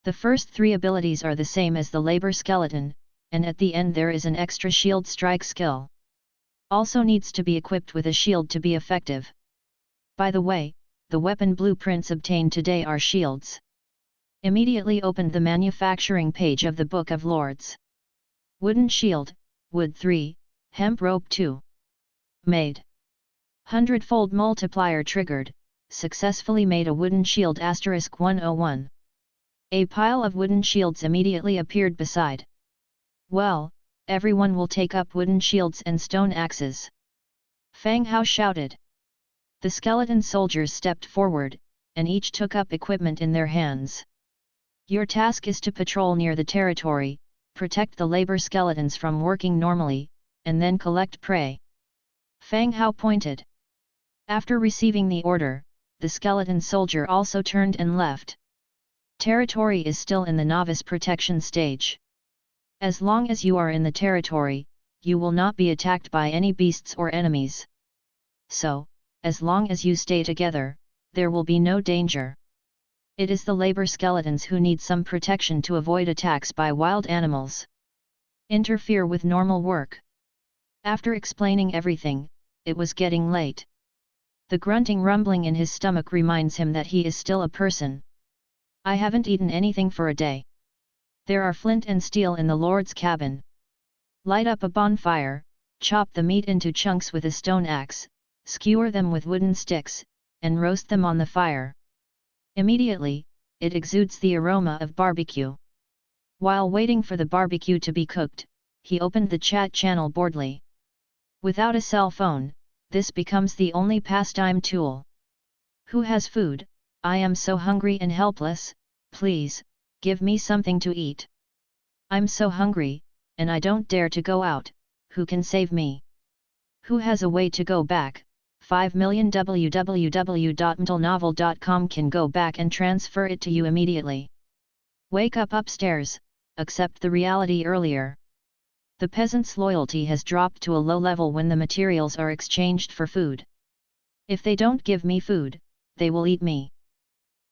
The first three abilities are the same as the labor skeleton, and at the end there is an extra shield strike skill. Also needs to be equipped with a shield to be effective. By the way, the weapon blueprints obtained today are shields. Immediately opened the manufacturing page of the Book of Lords. Wooden shield, wood 3, hemp rope 2. Made. Hundredfold multiplier triggered, successfully made a wooden shield *101. A pile of wooden shields immediately appeared beside. Well, everyone will take up wooden shields and stone axes. Fang Hao shouted. The skeleton soldiers stepped forward, and each took up equipment in their hands. Your task is to patrol near the territory, protect the labor skeletons from working normally, and then collect prey. Fang Hao pointed. After receiving the order, the skeleton soldier also turned and left. Territory is still in the novice protection stage. As long as you are in the territory, you will not be attacked by any beasts or enemies. So, as long as you stay together, there will be no danger. It is the labor skeletons who need some protection to avoid attacks by wild animals. Interfere with normal work. After explaining everything, it was getting late. The grunting rumbling in his stomach reminds him that he is still a person. I haven't eaten anything for a day. There are flint and steel in the Lord's cabin. Light up a bonfire, chop the meat into chunks with a stone axe, skewer them with wooden sticks, and roast them on the fire. Immediately, it exudes the aroma of barbecue. While waiting for the barbecue to be cooked, he opened the chat channel boredly. Without a cell phone, this becomes the only pastime tool. Who has food? I am so hungry and helpless, please, give me something to eat. I'm so hungry, and I don't dare to go out, who can save me? Who has a way to go back? 5 million www.mtlnovel.com can go back and transfer it to you immediately. Wake up upstairs, accept the reality earlier. The peasant's loyalty has dropped to a low level when the materials are exchanged for food. If they don't give me food, they will eat me.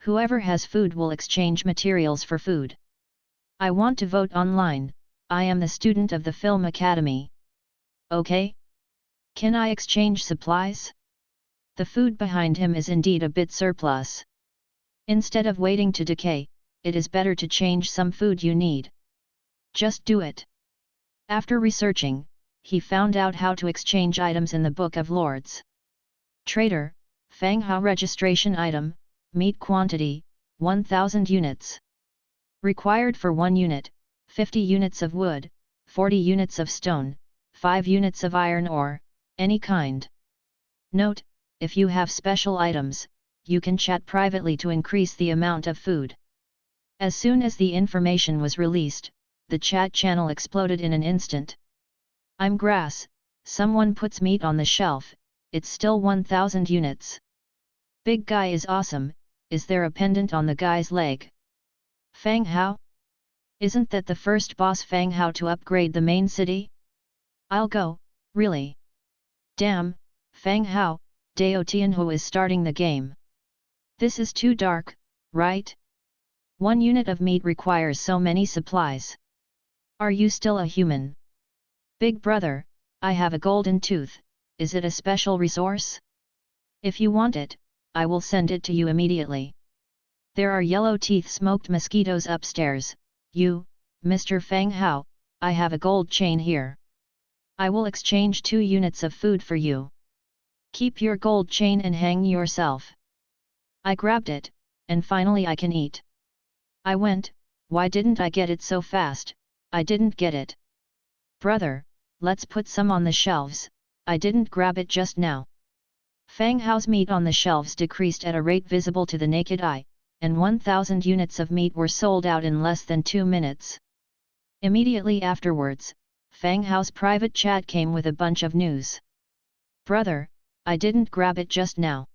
Whoever has food will exchange materials for food. I want to vote online. I am the student of the Film Academy. Okay? Can I exchange supplies? The food behind him is indeed a bit surplus. Instead of waiting to decay, it is better to change some food you need. Just do it. After researching, he found out how to exchange items in the Book of Lords. Trader, Fang Hao registration item, meat quantity, 1000 units. Required for 1 unit, 50 units of wood, 40 units of stone, 5 units of iron ore, any kind. Note, if you have special items, you can chat privately to increase the amount of food. As soon as the information was released, the chat channel exploded in an instant. I'm grass, someone puts meat on the shelf, it's still 1000 units. Big guy is awesome, is there a pendant on the guy's leg? Fang Hao? Isn't that the first boss Fang Hao to upgrade the main city? I'll go, really. Damn, Fang Hao, Dao Tianhu is starting the game. This is too dark, right? 1 unit of meat requires so many supplies. Are you still a human? Big brother, I have a golden tooth, is it a special resource? If you want it, I will send it to you immediately. There are yellow teeth smoked mosquitoes upstairs. You, Mr. Fang Hao, I have a gold chain here. I will exchange 2 units of food for you. Keep your gold chain and hang yourself. I grabbed it, and finally I can eat. I went, why didn't I get it so fast? I didn't get it. Brother, let's put some on the shelves, I didn't grab it just now. Fang Hao's meat on the shelves decreased at a rate visible to the naked eye, and 1000 units of meat were sold out in less than 2 minutes. Immediately afterwards, Fang Hao's private chat came with a bunch of news. Brother, I didn't grab it just now.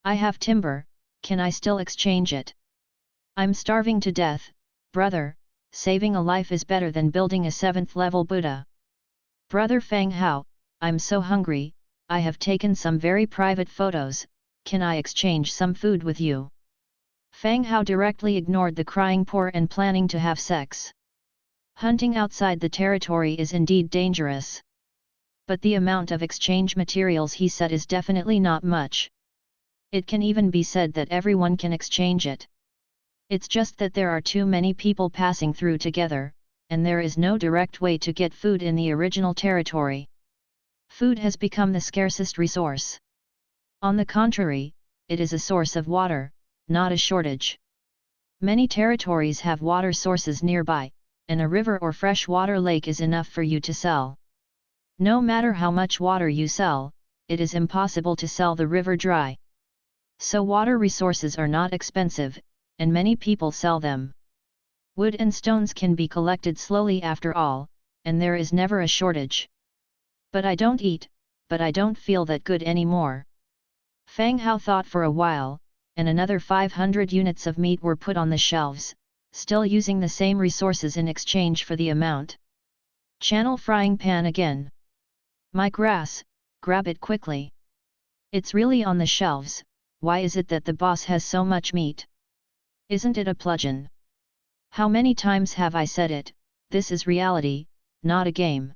I have timber, can I still exchange it? I'm starving to death, brother, saving a life is better than building a 7th level Buddha. Brother Fang Hao, I'm so hungry, I have taken some very private photos, can I exchange some food with you? Fang Hao directly ignored the crying poor and planning to have sex. Hunting outside the territory is indeed dangerous. But the amount of exchange materials he said is definitely not much. It can even be said that everyone can exchange it. It's just that there are too many people passing through together, and there is no direct way to get food in the original territory. Food has become the scarcest resource. On the contrary, it is a source of water, not a shortage. Many territories have water sources nearby, and a river or freshwater lake is enough for you to sell. No matter how much water you sell, it is impossible to sell the river dry. So water resources are not expensive, and many people sell them. Wood and stones can be collected slowly after all, and there is never a shortage. But I don't eat, but I don't feel that good anymore. Fang Hao thought for a while, and another 500 units of meat were put on the shelves, still using the same resources in exchange for the amount. Channel frying pan again. My grass, grab it quickly. It's really on the shelves, why is it that the boss has so much meat? Isn't it a plugin? How many times have I said it, this is reality, not a game.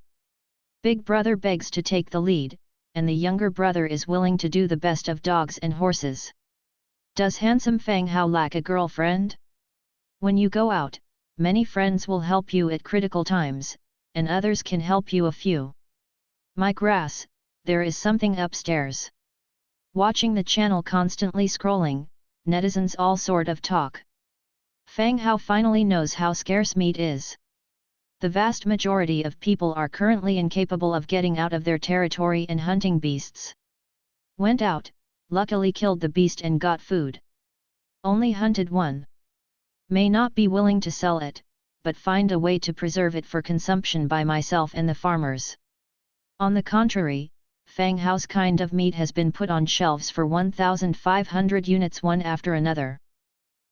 Big brother begs to take the lead, and the younger brother is willing to do the best of dogs and horses. Does handsome Fang Hao lack a girlfriend? When you go out, many friends will help you at critical times, and others can help you a few. My grass, there is something upstairs. Watching the channel constantly scrolling, netizens all sort of talk. Fang Hao finally knows how scarce meat is. The vast majority of people are currently incapable of getting out of their territory and hunting beasts. Went out, luckily killed the beast and got food. Only hunted one. May not be willing to sell it, but find a way to preserve it for consumption by myself and the farmers. On the contrary, Fang Hao's kind of meat has been put on shelves for 1,500 units one after another.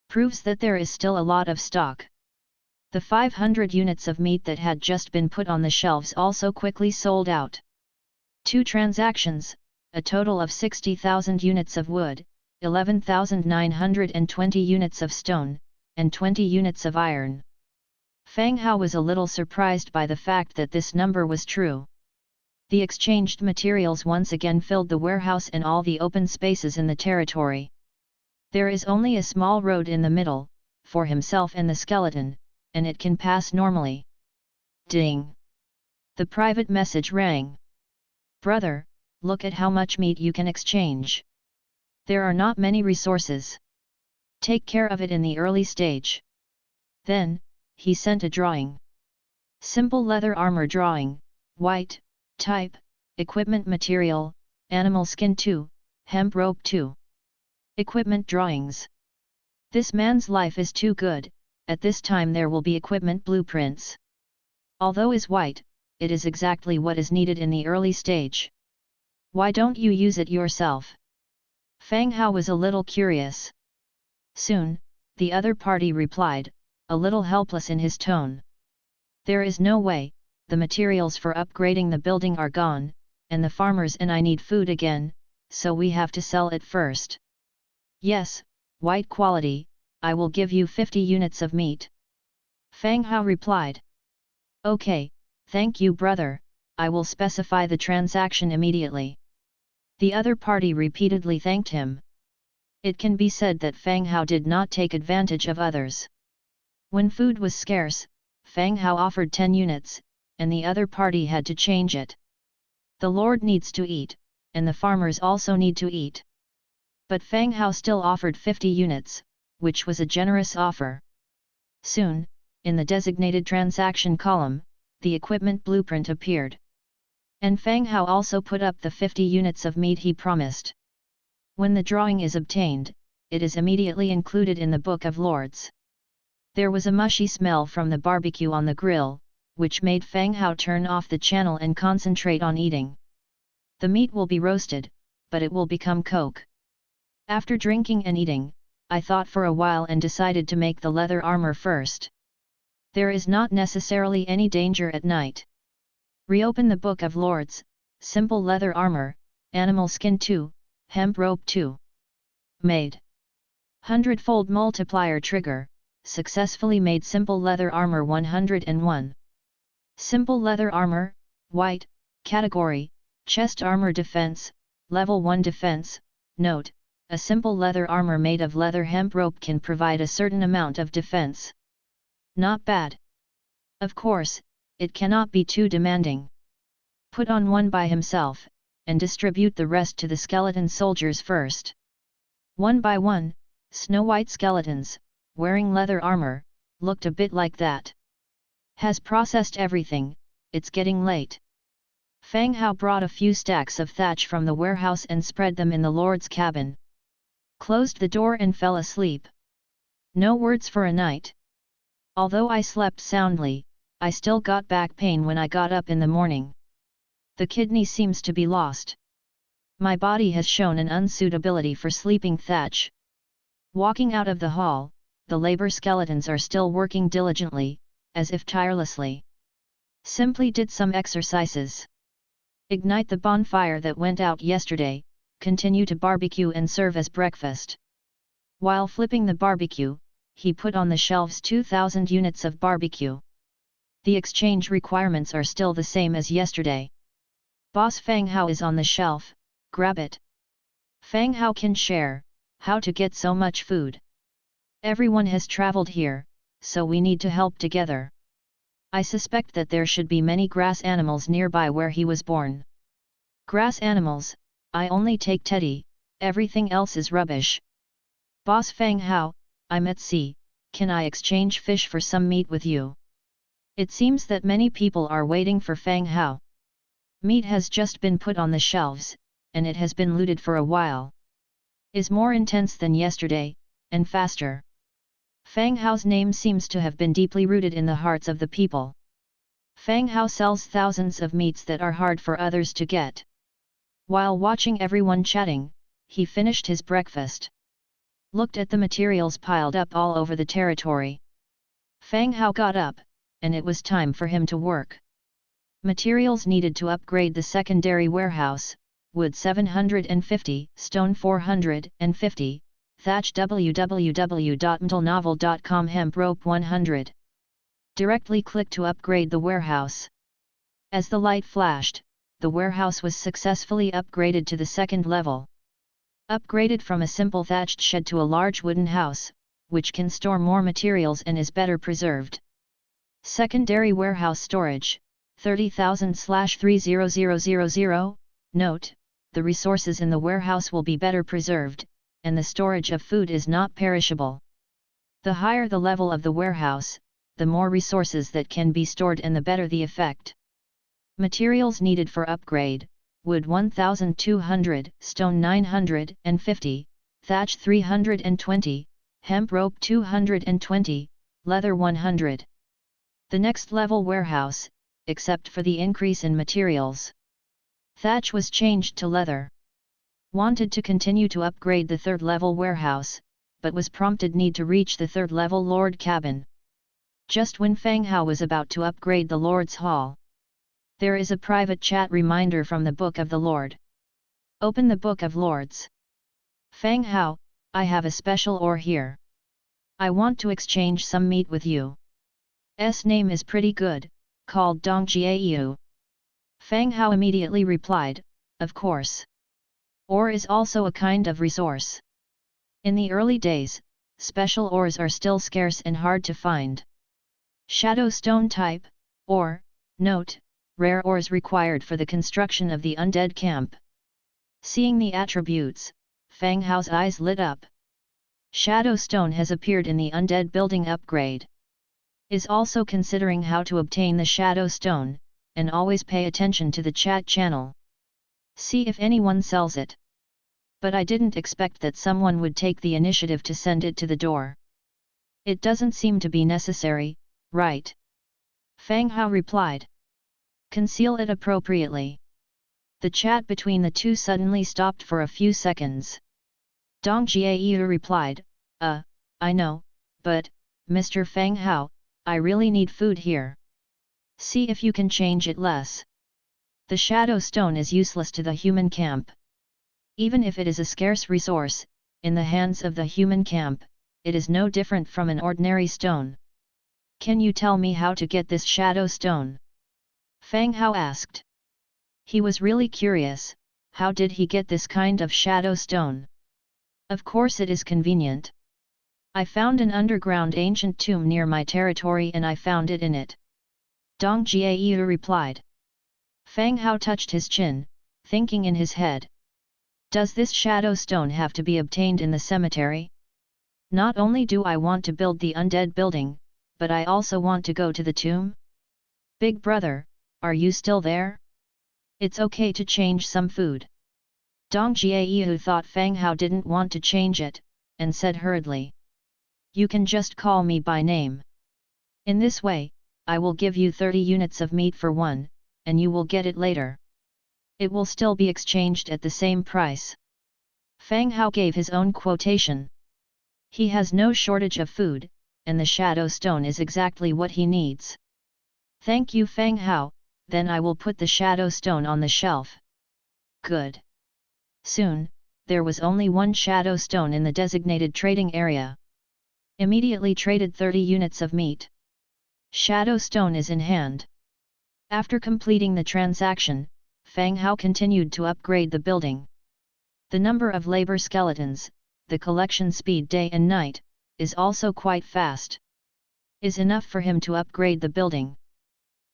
Proves that there is still a lot of stock. The 500 units of meat that had just been put on the shelves also quickly sold out. 2 transactions, a total of 60,000 units of wood, 11,920 units of stone, and 20 units of iron. Fang Hao was a little surprised by the fact that this number was true. The exchanged materials once again filled the warehouse and all the open spaces in the territory. There is only a small road in the middle, for himself and the skeleton, and it can pass normally. Ding! The private message rang. Brother, look at how much meat you can exchange. There are not many resources. Take care of it in the early stage. Then, he sent a drawing. Simple leather armor drawing, white, type, equipment material, animal skin 2, hemp rope 2. Equipment drawings. This man's life is too good, at this time there will be equipment blueprints. Although is white, it is exactly what is needed in the early stage. Why don't you use it yourself? Fang Hao was a little curious. Soon, the other party replied, a little helpless in his tone. There is no way, the materials for upgrading the building are gone, and the farmers and I need food again, so we have to sell it first. Yes, white quality, I will give you 50 units of meat. Fang Hao replied. Okay, thank you brother, I will specify the transaction immediately. The other party repeatedly thanked him. It can be said that Fang Hao did not take advantage of others. When food was scarce, Fang Hao offered 10 units, and the other party had to change it. The Lord needs to eat, and the farmers also need to eat. But Fang Hao still offered 50 units, which was a generous offer. Soon, in the designated transaction column, the equipment blueprint appeared. And Fang Hao also put up the 50 units of meat he promised. When the drawing is obtained, it is immediately included in the Book of Lords. There was a mushy smell from the barbecue on the grill, which made Fang Hao turn off the channel and concentrate on eating. The meat will be roasted, but it will become coke. After drinking and eating, I thought for a while and decided to make the leather armor first. There is not necessarily any danger at night. Reopen the Book of Lords, simple leather armor, Animal skin 2, hemp rope 2. Made. Hundredfold multiplier trigger, successfully made simple leather armor 101. Simple leather armor, white, category, chest armor defense, level 1 defense. Note, a simple leather armor made of leather hemp rope can provide a certain amount of defense. Not bad. Of course, it cannot be too demanding. Put on one by himself, and distribute the rest to the skeleton soldiers first. One by one, snow-white skeletons, wearing leather armor, looked a bit like that. Has processed everything, it's getting late. Fang Hao brought a few stacks of thatch from the warehouse and spread them in the Lord's cabin. Closed the door and fell asleep. No words for a night. Although I slept soundly, I still got back pain when I got up in the morning. The kidney seems to be lost. My body has shown an unsuitability for sleeping thatch. Walking out of the hall, the labor skeletons are still working diligently, as if tirelessly. Simply did some exercises. Ignite the bonfire that went out yesterday, continue to barbecue and serve as breakfast. While flipping the barbecue, he put on the shelves 2,000 units of barbecue. The exchange requirements are still the same as yesterday. Boss Fang Hao is on the shelf, grab it. Fang Hao can share, how to get so much food. Everyone has traveled here, so we need to help together. I suspect that there should be many grass animals nearby where he was born. Grass animals, I only take Teddy, everything else is rubbish. Boss Fang Hao, I'm at sea, can I exchange fish for some meat with you? It seems that many people are waiting for Fang Hao. Meat has just been put on the shelves, and it has been looted for a while. Is more intense than yesterday, and faster. Fang Hao's name seems to have been deeply rooted in the hearts of the people. Fang Hao sells thousands of meats that are hard for others to get. While watching everyone chatting, he finished his breakfast. Looked at the materials piled up all over the territory. Fang Hao got up, and it was time for him to work. Materials needed to upgrade the secondary warehouse: wood 750, stone 450, thatch www.mtlnovel.com, hemp rope 100. Directly click to upgrade the warehouse. As the light flashed, the warehouse was successfully upgraded to the second level. Upgraded from a simple thatched shed to a large wooden house, which can store more materials and is better preserved. Secondary warehouse storage, 30,000/30000. Note, the resources in the warehouse will be better preserved, and the storage of food is not perishable. The higher the level of the warehouse, the more resources that can be stored and the better the effect. Materials needed for upgrade: wood 1,200, stone 950, thatch 320, hemp rope 220, leather 100. The next level warehouse, except for the increase in materials. Thatch was changed to leather. Wanted to continue to upgrade the third level warehouse, but was prompted need to reach the third level Lord cabin. Just when Fang Hao was about to upgrade the Lord's hall. There is a private chat reminder from the Book of the Lord. Open the Book of Lords. Fang Hao, I have a special ore here. I want to exchange some meat with you. S name is pretty good, called Dongjiayu. Fang Hao immediately replied, of course. Ore is also a kind of resource. In the early days, special ores are still scarce and hard to find. Shadow stone type, ore, note, rare ores required for the construction of the undead camp. Seeing the attributes, Fang Hao's eyes lit up. Shadow stone has appeared in the undead building upgrade. Is also considering how to obtain the shadow stone, and always pay attention to the chat channel. See if anyone sells it. But I didn't expect that someone would take the initiative to send it to the door. It doesn't seem to be necessary, right? Fang Hao replied. Conceal it appropriately. The chat between the two suddenly stopped for a few seconds. Dong Jiayu replied, I know, but, Mr. Fang Hao, I really need food here. See if you can change it less. The shadow stone is useless to the human camp. Even if it is a scarce resource, in the hands of the human camp, it is no different from an ordinary stone. Can you tell me how to get this shadow stone? Fang Hao asked. He was really curious, how did he get this kind of shadow stone? Of course it is convenient. I found an underground ancient tomb near my territory and I found it in it. Dong Jiayu replied. Fang Hao touched his chin, thinking in his head. Does this shadow stone have to be obtained in the cemetery? Not only do I want to build the undead building, but I also want to go to the tomb? Big brother, are you still there? It's okay to change some food. Dong Jiayu thought Fang Hao didn't want to change it, and said hurriedly. You can just call me by name. In this way, I will give you 30 units of meat for one, and you will get it later. It will still be exchanged at the same price. Fang Hao gave his own quotation. He has no shortage of food, and the shadow stone is exactly what he needs. Thank you Fang Hao, then I will put the shadow stone on the shelf. Good. Soon, there was only one shadow stone in the designated trading area. Immediately traded 30 units of meat. Shadow stone is in hand. After completing the transaction, Fang Hao continued to upgrade the building. The number of labor skeletons, the collection speed day and night, is also quite fast. Is enough for him to upgrade the building.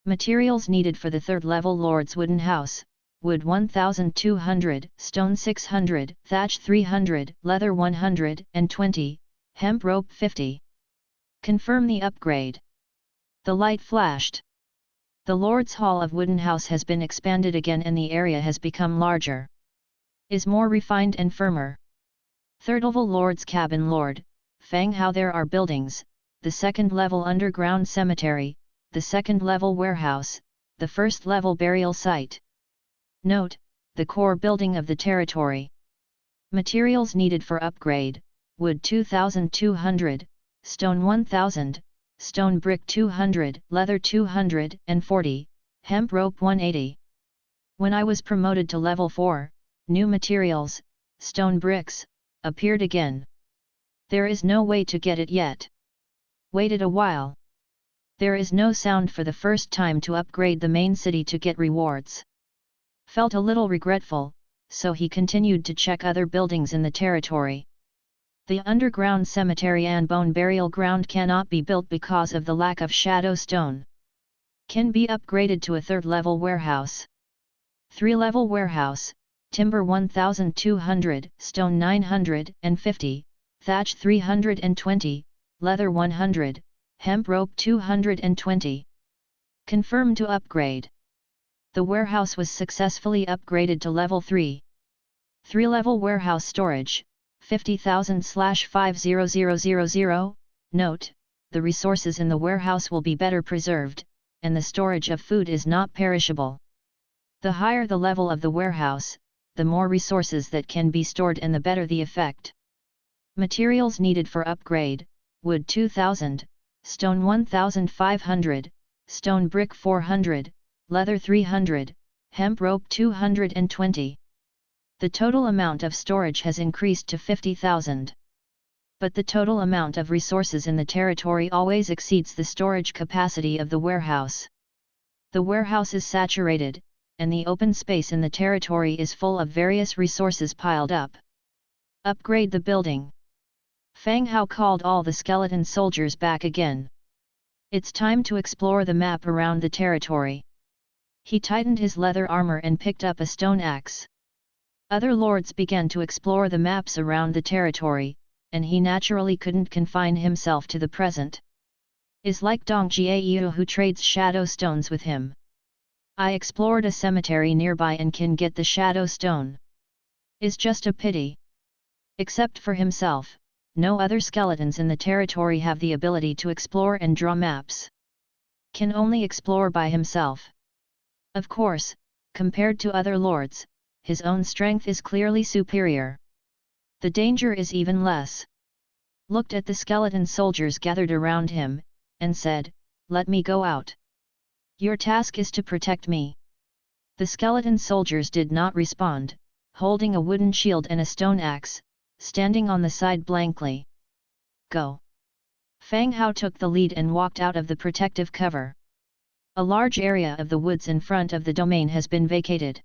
Materials needed for the third level Lord's wooden house: wood 1200, stone 600, thatch 300, leather 120, hemp rope 50. Confirm the upgrade. The light flashed. The Lord's Hall of Wooden House has been expanded again and the area has become larger. Is more refined and firmer. Third level Lord's Cabin Lord, Fang Hao. There are buildings, the second level underground cemetery, the second level warehouse, the first level burial site. Note, the core building of the territory. Materials needed for upgrade: wood 2200, stone 1000, stone brick 200, leather 240, hemp rope 180. When I was promoted to level 4, new materials, stone bricks, appeared again. There is no way to get it yet. Waited a while. There is no sound for the first time to upgrade the main city to get rewards. Felt a little regretful, so he continued to check other buildings in the territory. The underground cemetery and bone burial ground cannot be built because of the lack of shadow stone. Can be upgraded to a third level warehouse. 3-level warehouse: timber 1200, stone 950, thatch 320, leather 100, hemp rope 220. Confirmed to upgrade. The warehouse was successfully upgraded to level 3. 3-level warehouse storage: 50,000/50000. Note, the resources in the warehouse will be better preserved, and the storage of food is not perishable. The higher the level of the warehouse, the more resources that can be stored and the better the effect. Materials needed for upgrade: wood 2000, stone 1500, stone brick 400, leather 300, hemp rope 220. The total amount of storage has increased to 50,000. But the total amount of resources in the territory always exceeds the storage capacity of the warehouse. The warehouse is saturated, and the open space in the territory is full of various resources piled up. Upgrade the building. Fang Hao called all the skeleton soldiers back again. It's time to explore the map around the territory. He tightened his leather armor and picked up a stone axe. Other lords began to explore the maps around the territory, and he naturally couldn't confine himself to the present. Is like Dong Jiayu who trades shadow stones with him. I explored a cemetery nearby and can get the shadow stone. Is just a pity. Except for himself, no other skeletons in the territory have the ability to explore and draw maps. Can only explore by himself. Of course, compared to other lords, his own strength is clearly superior. The danger is even less. Looked at the skeleton soldiers gathered around him, and said, "Let me go out. Your task is to protect me." The skeleton soldiers did not respond, holding a wooden shield and a stone axe, standing on the side blankly. Go! Fang Hao took the lead and walked out of the protective cover. A large area of the woods in front of the domain has been vacated.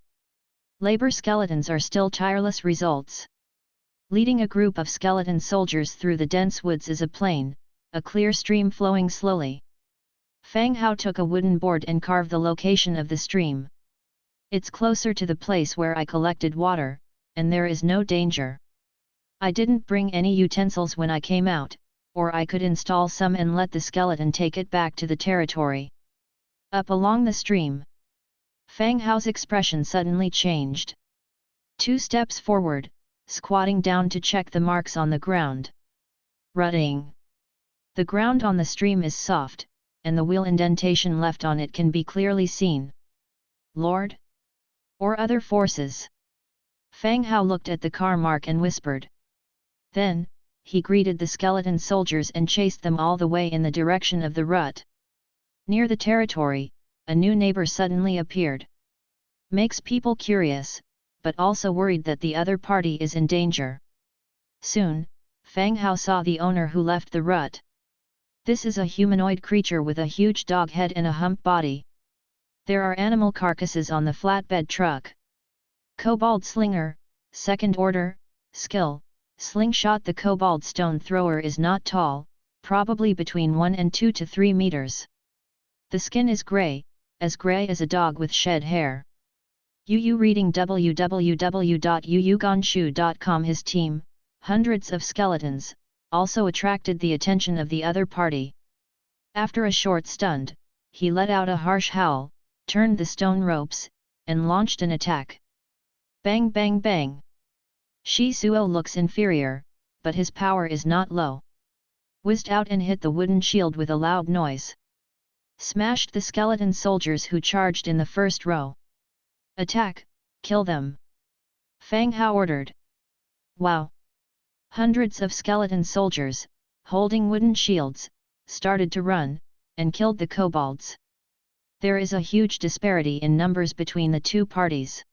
Labor skeletons are still tireless results. Leading a group of skeleton soldiers through the dense woods is a plain, a clear stream flowing slowly. Fang Hao took a wooden board and carved the location of the stream. It's closer to the place where I collected water, and there is no danger. I didn't bring any utensils when I came out, or I could install some and let the skeleton take it back to the territory. Up along the stream. Fang Hao's expression suddenly changed. 2 steps forward, squatting down to check the marks on the ground. Rutting. The ground on the stream is soft, and the wheel indentation left on it can be clearly seen. Lord? Or other forces? Fang Hao looked at the car mark and whispered. Then, he greeted the skeleton soldiers and chased them all the way in the direction of the rut. Near the territory, a new neighbor suddenly appeared. Makes people curious, but also worried that the other party is in danger. Soon, Fang Hao saw the owner who left the rut. This is a humanoid creature with a huge dog head and a hump body. There are animal carcasses on the flatbed truck. Kobold Slinger, second order, skill, slingshot. The kobold stone thrower is not tall, probably between 1 and 2 to 3 meters. The skin is gray as a dog with shed hair. Yu reading www.yuyugonshu.com. His team, hundreds of skeletons, also attracted the attention of the other party. After a short stund, he let out a harsh howl, turned the stone ropes, and launched an attack. Bang bang bang! Shi Suo looks inferior, but his power is not low. Whizzed out and hit the wooden shield with a loud noise. Smashed the skeleton soldiers who charged in the first row. Attack, kill them! Fang Hao ordered. Wow! Hundreds of skeleton soldiers, holding wooden shields, started to run, and killed the kobolds. There is a huge disparity in numbers between the two parties.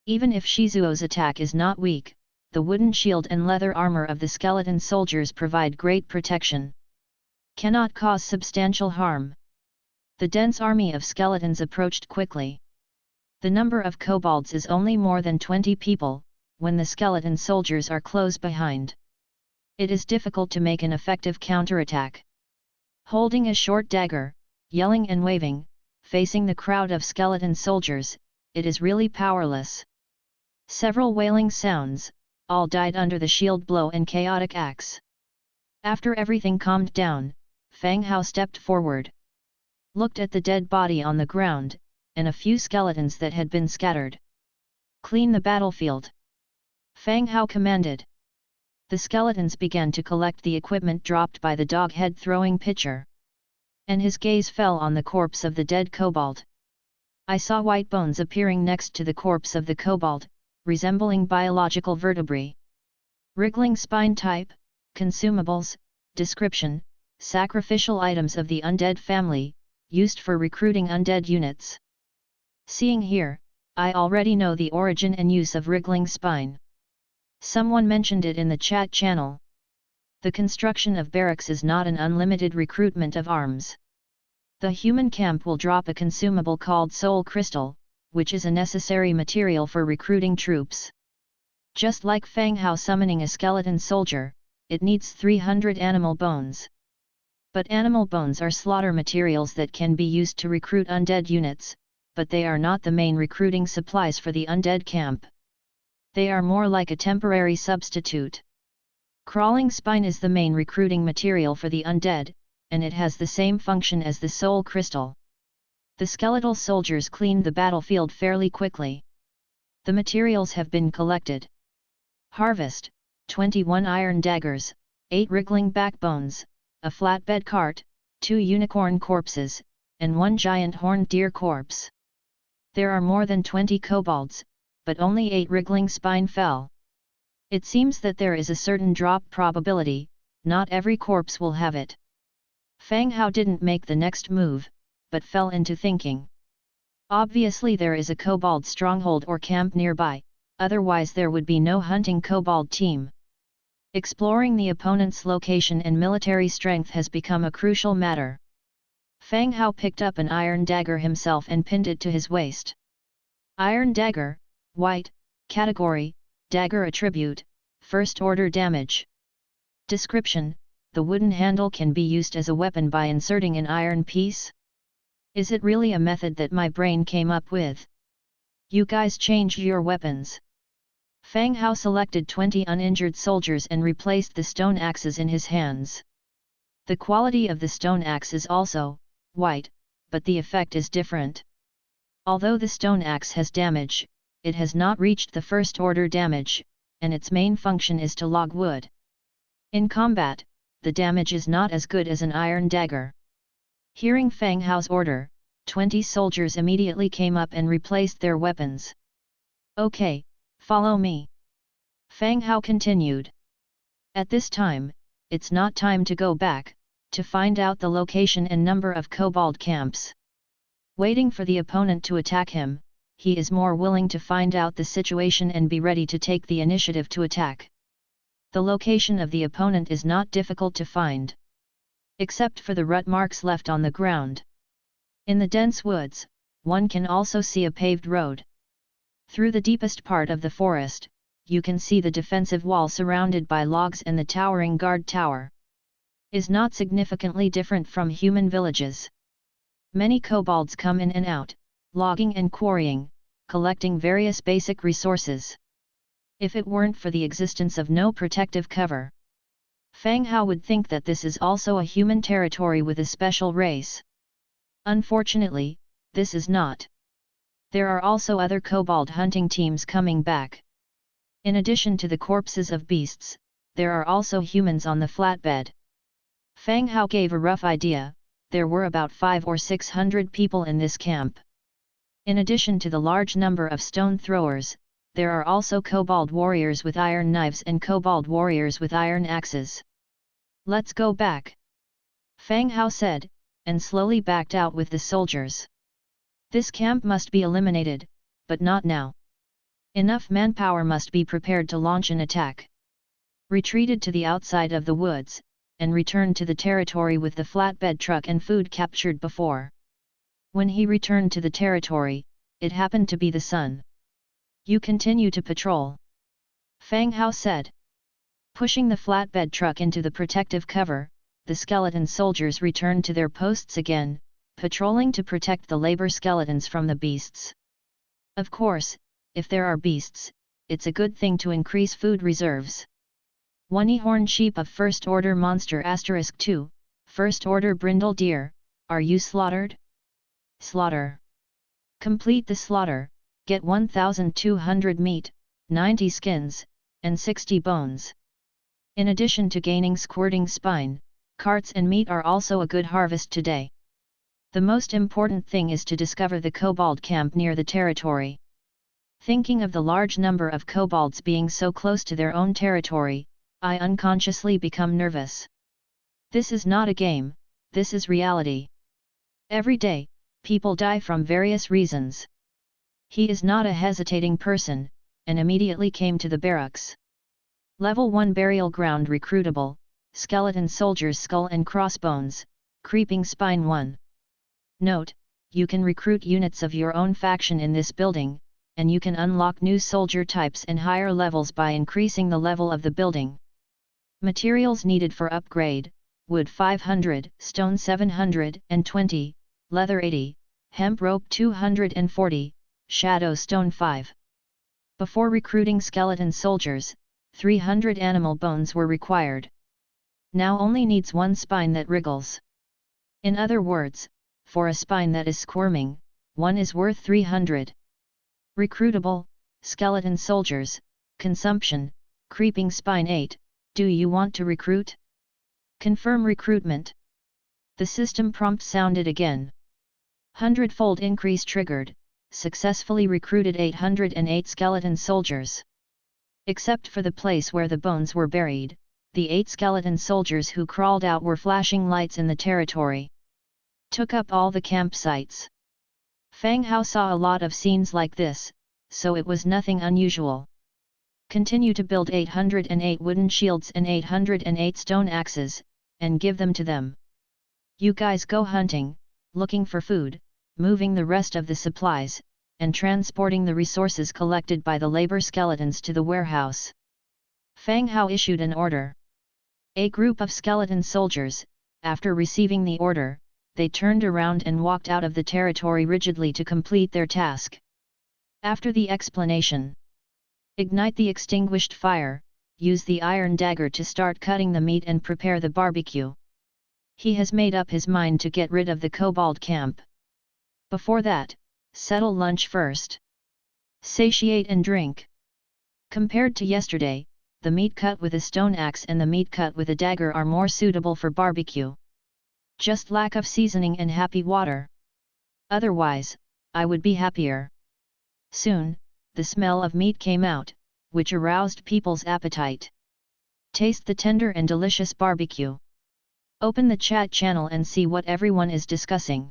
Even if Shizuo's attack is not weak, the wooden shield and leather armor of the skeleton soldiers provide great protection. Cannot cause substantial harm. The dense army of skeletons approached quickly. The number of kobolds is only more than 20 people, when the skeleton soldiers are close behind. It is difficult to make an effective counterattack. Holding a short dagger, yelling and waving, facing the crowd of skeleton soldiers, it is really powerless. Several wailing sounds, all died under the shield blow and chaotic axe. After everything calmed down, Fang Hao stepped forward. Looked at the dead body on the ground, and a few skeletons that had been scattered. Clean the battlefield! Fang Hao commanded. The skeletons began to collect the equipment dropped by the dog head throwing pitcher. And his gaze fell on the corpse of the dead kobold. I saw white bones appearing next to the corpse of the kobold, resembling biological vertebrae. Wriggling spine type, consumables, description, sacrificial items of the undead family, used for recruiting undead units. Seeing here, I already know the origin and use of wriggling spine. Someone mentioned it in the chat channel. The construction of barracks is not an unlimited recruitment of arms. The human camp will drop a consumable called soul crystal, which is a necessary material for recruiting troops. Just like Fang Hao summoning a skeleton soldier, it needs 300 animal bones. But animal bones are slaughter materials that can be used to recruit undead units, but they are not the main recruiting supplies for the undead camp. They are more like a temporary substitute. Crawling spine is the main recruiting material for the undead, and it has the same function as the soul crystal. The skeletal soldiers cleaned the battlefield fairly quickly. The materials have been collected. Harvest, 21 iron daggers, 8 wriggling backbones, a flatbed cart, 2 unicorn corpses, and 1 giant horned deer corpse. There are more than 20 kobolds, but only 8 wriggling spine fell. It seems that there is a certain drop probability, not every corpse will have it. Fang Hao didn't make the next move, but fell into thinking. Obviously there is a kobold stronghold or camp nearby, otherwise there would be no hunting kobold team. Exploring the opponent's location and military strength has become a crucial matter. Fang Hao picked up an iron dagger himself and pinned it to his waist. Iron dagger, white, category, dagger attribute, first order damage. Description: the wooden handle can be used as a weapon by inserting an iron piece. Is it really a method that my brain came up with? You guys change your weapons. Fang Hao selected 20 uninjured soldiers and replaced the stone axes in his hands. The quality of the stone axe is also white, but the effect is different. Although the stone axe has damage, it has not reached the first order damage, and its main function is to log wood. In combat, the damage is not as good as an iron dagger. Hearing Fang Hao's order, 20 soldiers immediately came up and replaced their weapons. Okay, follow me. Fang Hao continued. At this time, it's not time to go back, to find out the location and number of kobold camps. Waiting for the opponent to attack him, he is more willing to find out the situation and be ready to take the initiative to attack. The location of the opponent is not difficult to find. Except for the rut marks left on the ground. In the dense woods, one can also see a paved road. Through the deepest part of the forest, you can see the defensive wall surrounded by logs and the towering guard tower. Is not significantly different from human villages. Many kobolds come in and out, logging and quarrying, collecting various basic resources. If it weren't for the existence of no protective cover, Fang Hao would think that this is also a human territory with a special race. Unfortunately, this is not. There are also other kobold hunting teams coming back. In addition to the corpses of beasts, there are also humans on the flatbed. Fang Hao gave a rough idea, there were about 500 or 600 people in this camp. In addition to the large number of stone throwers, there are also kobold warriors with iron knives and kobold warriors with iron axes. Let's go back. Fang Hao said, and slowly backed out with the soldiers. This camp must be eliminated, but not now. Enough manpower must be prepared to launch an attack. Retreated to the outside of the woods, and returned to the territory with the flatbed truck and food captured before. When he returned to the territory, it happened to be the sun. You continue to patrol. Fang Hao said. Pushing the flatbed truck into the protective cover, the skeleton soldiers returned to their posts again, patrolling to protect the labor skeletons from the beasts. Of course, if there are beasts, it's a good thing to increase food reserves. One e-horn sheep of first order monster *2, first order brindle deer, are you slaughtered? Slaughter. Complete the slaughter, get 1,200 meat, 90 skins, and 60 bones. In addition to gaining squirting spine, carts and meat are also a good harvest today. The most important thing is to discover the kobold camp near the territory. Thinking of the large number of kobolds being so close to their own territory, I unconsciously become nervous. This is not a game, this is reality. Every day, people die from various reasons. He is not a hesitating person, and immediately came to the barracks. Level 1 burial ground recruitable, skeleton soldiers skull and crossbones, creeping spine 1. Note, you can recruit units of your own faction in this building, and you can unlock new soldier types and higher levels by increasing the level of the building. Materials needed for upgrade: wood 500, stone 720, leather 80, hemp rope 240, shadow stone 5. Before recruiting skeleton soldiers, 300 animal bones were required. Now only needs one spine that wriggles. In other words, for a spine that is squirming, one is worth 300. Recruitable, skeleton soldiers, consumption, creeping spine 8, do you want to recruit? Confirm recruitment. The system prompt sounded again. Hundredfold increase triggered, successfully recruited 808 skeleton soldiers. Except for the place where the bones were buried, the 8 skeleton soldiers who crawled out were flashing lights in the territory. Took up all the campsites. Fang Hao saw a lot of scenes like this, so it was nothing unusual. Continue to build 808 wooden shields and 808 stone axes, and give them to them. You guys go hunting, looking for food, moving the rest of the supplies, and transporting the resources collected by the labor skeletons to the warehouse. Fang Hao issued an order. A group of skeleton soldiers, after receiving the order, they turned around and walked out of the territory rigidly to complete their task. After the explanation, ignite the extinguished fire, use the iron dagger to start cutting the meat and prepare the barbecue. He has made up his mind to get rid of the kobold camp. Before that, settle lunch first. Satiate and drink. Compared to yesterday, the meat cut with a stone axe and the meat cut with a dagger are more suitable for barbecue. Just lack of seasoning and happy water. Otherwise, I would be happier. Soon, the smell of meat came out, which aroused people's appetite. Taste the tender and delicious barbecue. Open the chat channel and see what everyone is discussing.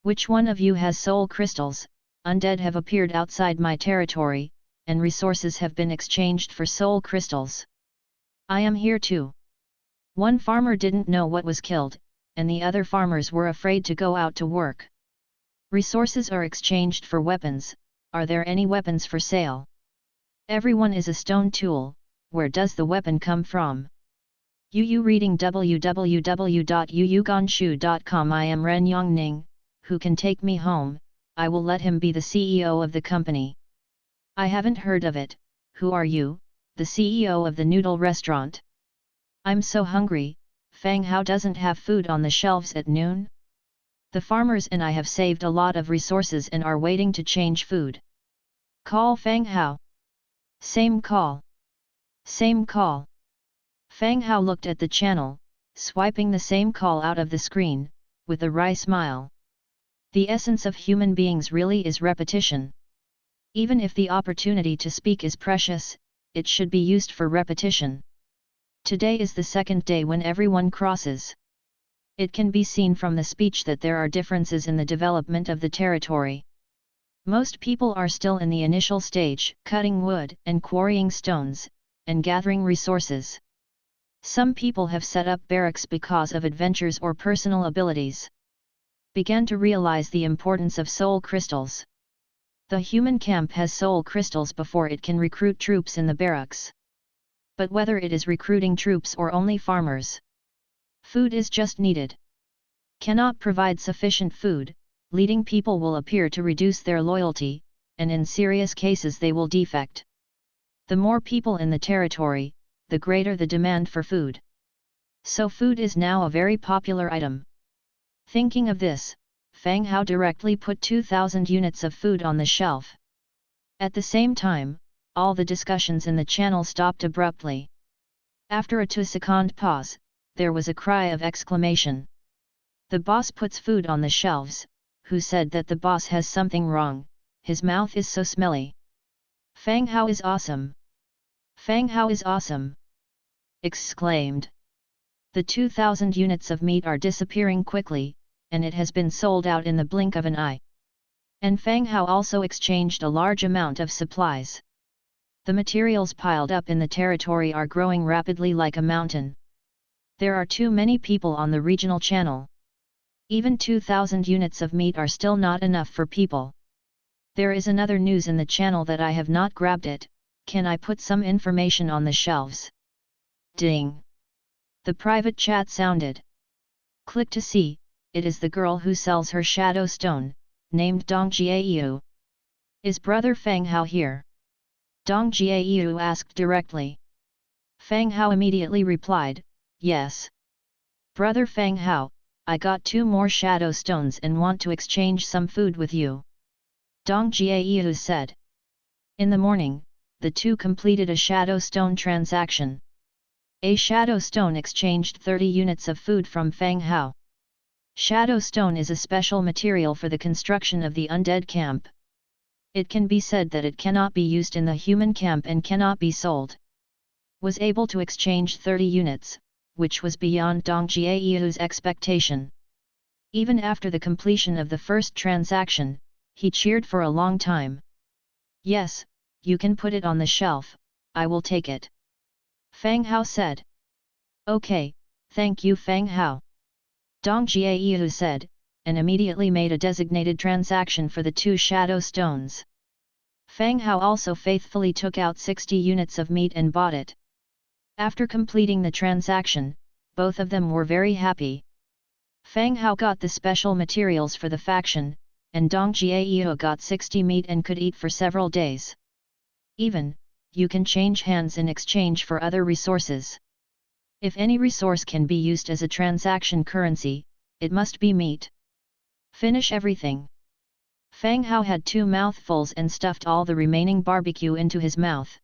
Which one of you has soul crystals? Undead have appeared outside my territory, and resources have been exchanged for soul crystals. I am here too. One farmer didn't know what was killed, and the other farmers were afraid to go out to work. Resources are exchanged for weapons. Are there any weapons for sale? Everyone is a stone tool. Where does the weapon come from? Yu reading www.yuyuganshu.com. I am Ren Yongning. Who can take me home? I will let him be the CEO of the company. I haven't heard of it. Who are you? The CEO of the noodle restaurant. I'm so hungry. Fang Hao doesn't have food on the shelves at noon. The farmers and I have saved a lot of resources and are waiting to change food. Call Fang Hao. Same call. Same call. Fang Hao looked at the channel, swiping the same call out of the screen, with a wry smile. The essence of human beings really is repetition. Even if the opportunity to speak is precious, it should be used for repetition. Today is the second day when everyone crosses. It can be seen from the speech that there are differences in the development of the territory. Most people are still in the initial stage, cutting wood and quarrying stones, and gathering resources. Some people have set up barracks because of adventures or personal abilities. Began to realize the importance of soul crystals. The human camp has soul crystals before it can recruit troops in the barracks. But whether it is recruiting troops or only farmers, food is just needed. Cannot provide sufficient food, leading people will appear to reduce their loyalty, and in serious cases they will defect. The more people in the territory, the greater the demand for food. So food is now a very popular item. Thinking of this, Fang Hao directly put 2,000 units of food on the shelf. At the same time, all the discussions in the channel stopped abruptly. After a 2-second pause, there was a cry of exclamation. The boss puts food on the shelves. Who said that the boss has something wrong? His mouth is so smelly. Fang Hao is awesome. Fang Hao is awesome! Exclaimed. The 2,000 units of meat are disappearing quickly, and it has been sold out in the blink of an eye. And Fang Hao also exchanged a large amount of supplies. The materials piled up in the territory are growing rapidly like a mountain. There are too many people on the regional channel. Even 2,000 units of meat are still not enough for people. There is another news in the channel that I have not grabbed it. Can I put some information on the shelves? Ding! The private chat sounded. Click to see. It is the girl who sells her shadow stone, named Dong Jiayu. Is brother Fang Hao here? Dong Jiayu asked directly. Fang Hao immediately replied, yes. Brother Fang Hao, I got 2 more shadow stones and want to exchange some food with you. Dong Jiayu said. In the morning, the two completed a shadow stone transaction. A shadow stone exchanged 30 units of food from Fang Hao. Shadow stone is a special material for the construction of the undead camp. It can be said that it cannot be used in the human camp and cannot be sold. Was able to exchange 30 units, which was beyond Dong Jiayu's expectation. Even after the completion of the first transaction, he cheered for a long time. Yes, you can put it on the shelf, I will take it. Fang Hao said. Okay, thank you Fang Hao. Dong Jiayu said, and immediately made a designated transaction for the 2 shadow stones. Fang Hao also faithfully took out 60 units of meat and bought it. After completing the transaction, both of them were very happy. Fang Hao got the special materials for the faction, and Dong Jiayu got 60 meat and could eat for several days. Even, you can change hands in exchange for other resources. If any resource can be used as a transaction currency, it must be meat. Finish everything. Fang Hao had 2 mouthfuls and stuffed all the remaining barbecue into his mouth.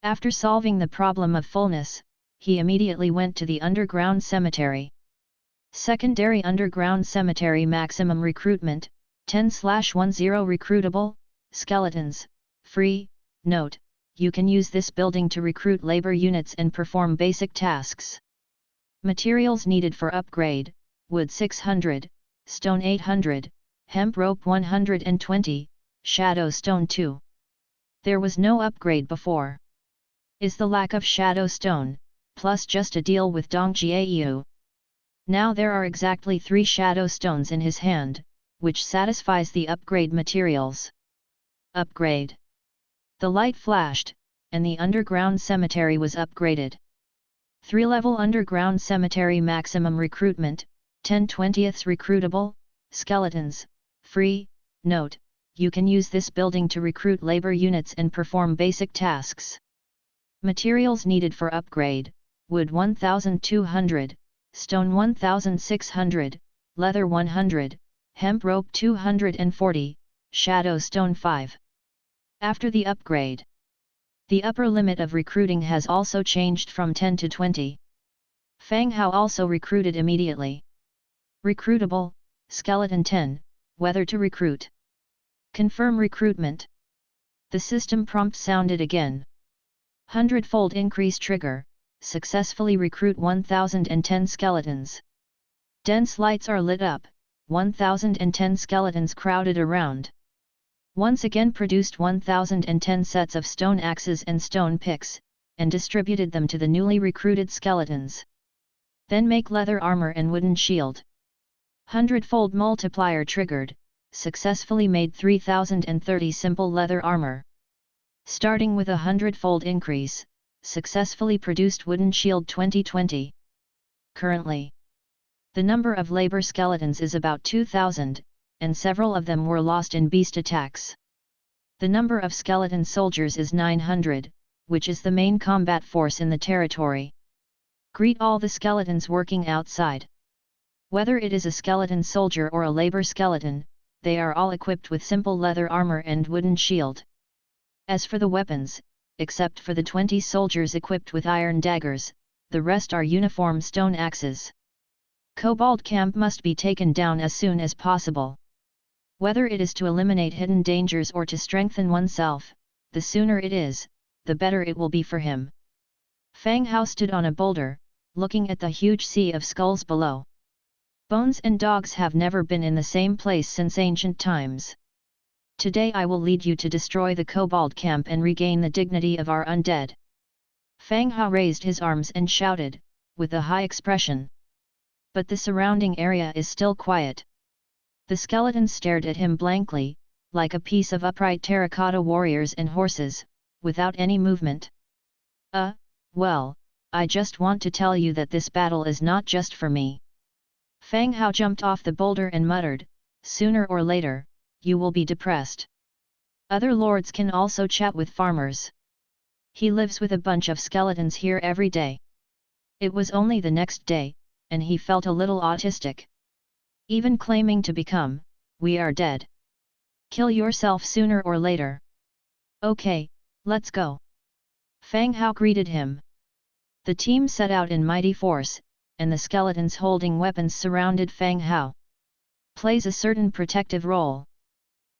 After solving the problem of fullness, he immediately went to the underground cemetery. Secondary underground cemetery maximum recruitment, 10/10 recruitable, skeletons, free. Note, you can use this building to recruit labor units and perform basic tasks. Materials needed for upgrade, wood 600, stone 800, hemp rope 120, shadow stone 2. There was no upgrade before. Is the lack of shadow stone, plus just a deal with Dong Jiayu. Now there are exactly 3 shadow stones in his hand, which satisfies the upgrade materials. Upgrade. The light flashed, and the underground cemetery was upgraded. 3-level underground cemetery maximum recruitment, 10/20 recruitable, skeletons, free. Note, you can use this building to recruit labor units and perform basic tasks. Materials needed for upgrade, wood 1200, stone 1600, leather 100, hemp rope 240, shadow stone 5. After the upgrade, the upper limit of recruiting has also changed from 10 to 20. Fang Hao also recruited immediately. Recruitable, skeleton 10, whether to recruit. Confirm recruitment. The system prompt sounded again. Hundredfold increase trigger, successfully recruit 1010 skeletons. Dense lights are lit up, 1010 skeletons crowded around. Once again produced 1010 sets of stone axes and stone picks, and distributed them to the newly recruited skeletons. Then make leather armor and wooden shield. Hundredfold multiplier triggered, successfully made 3030 simple leather armor. Starting with a hundredfold increase, successfully produced wooden shield 2020. Currently, the number of labor skeletons is about 2000, and several of them were lost in beast attacks. The number of skeleton soldiers is 900, which is the main combat force in the territory. Greet all the skeletons working outside. Whether it is a skeleton soldier or a labor skeleton, they are all equipped with simple leather armor and wooden shield. As for the weapons, except for the 20 soldiers equipped with iron daggers, the rest are uniform stone axes. Kobold camp must be taken down as soon as possible. Whether it is to eliminate hidden dangers or to strengthen oneself, the sooner it is, the better it will be for him. Fang Hao stood on a boulder, looking at the huge sea of skulls below. Bones and dogs have never been in the same place since ancient times. Today I will lead you to destroy the Kobold camp and regain the dignity of our undead. Fang Hao raised his arms and shouted, with a high expression. But the surrounding area is still quiet. The skeletons stared at him blankly, like a piece of upright terracotta warriors and horses, without any movement. Well, I just want to tell you that this battle is not just for me. Fang Hao jumped off the boulder and muttered, sooner or later, you will be depressed. Other lords can also chat with farmers. He lives with a bunch of skeletons here every day. It was only the next day, and he felt a little autistic. Even claiming to become, we are dead. Kill yourself sooner or later. Okay, let's go. Fang Hao greeted him. The team set out in mighty force, and the skeletons holding weapons surrounded Fang Hao. Plays a certain protective role.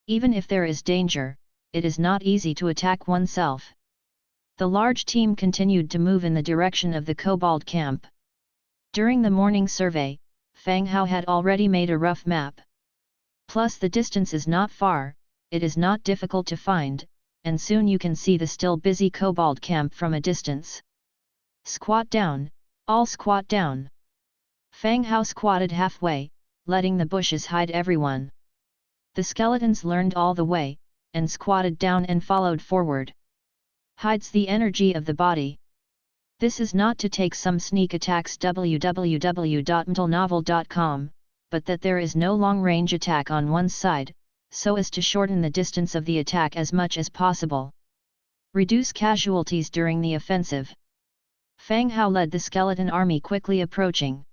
Even if there is danger, it is not easy to attack oneself. The large team continued to move in the direction of the Kobold camp. During the morning survey, Fang Hao had already made a rough map. Plus the distance is not far, it is not difficult to find, and soon you can see the still busy kobold camp from a distance. Squat down, all squat down. Fang Hao squatted halfway, letting the bushes hide everyone. The skeletons learned all the way, and squatted down and followed forward. Hides the energy of the body. This is not to take some sneak attacks www.mtlnovel.com, but that there is no long-range attack on one's side, so as to shorten the distance of the attack as much as possible. Reduce casualties during the offensive. Fang Hao led the skeleton army quickly approaching.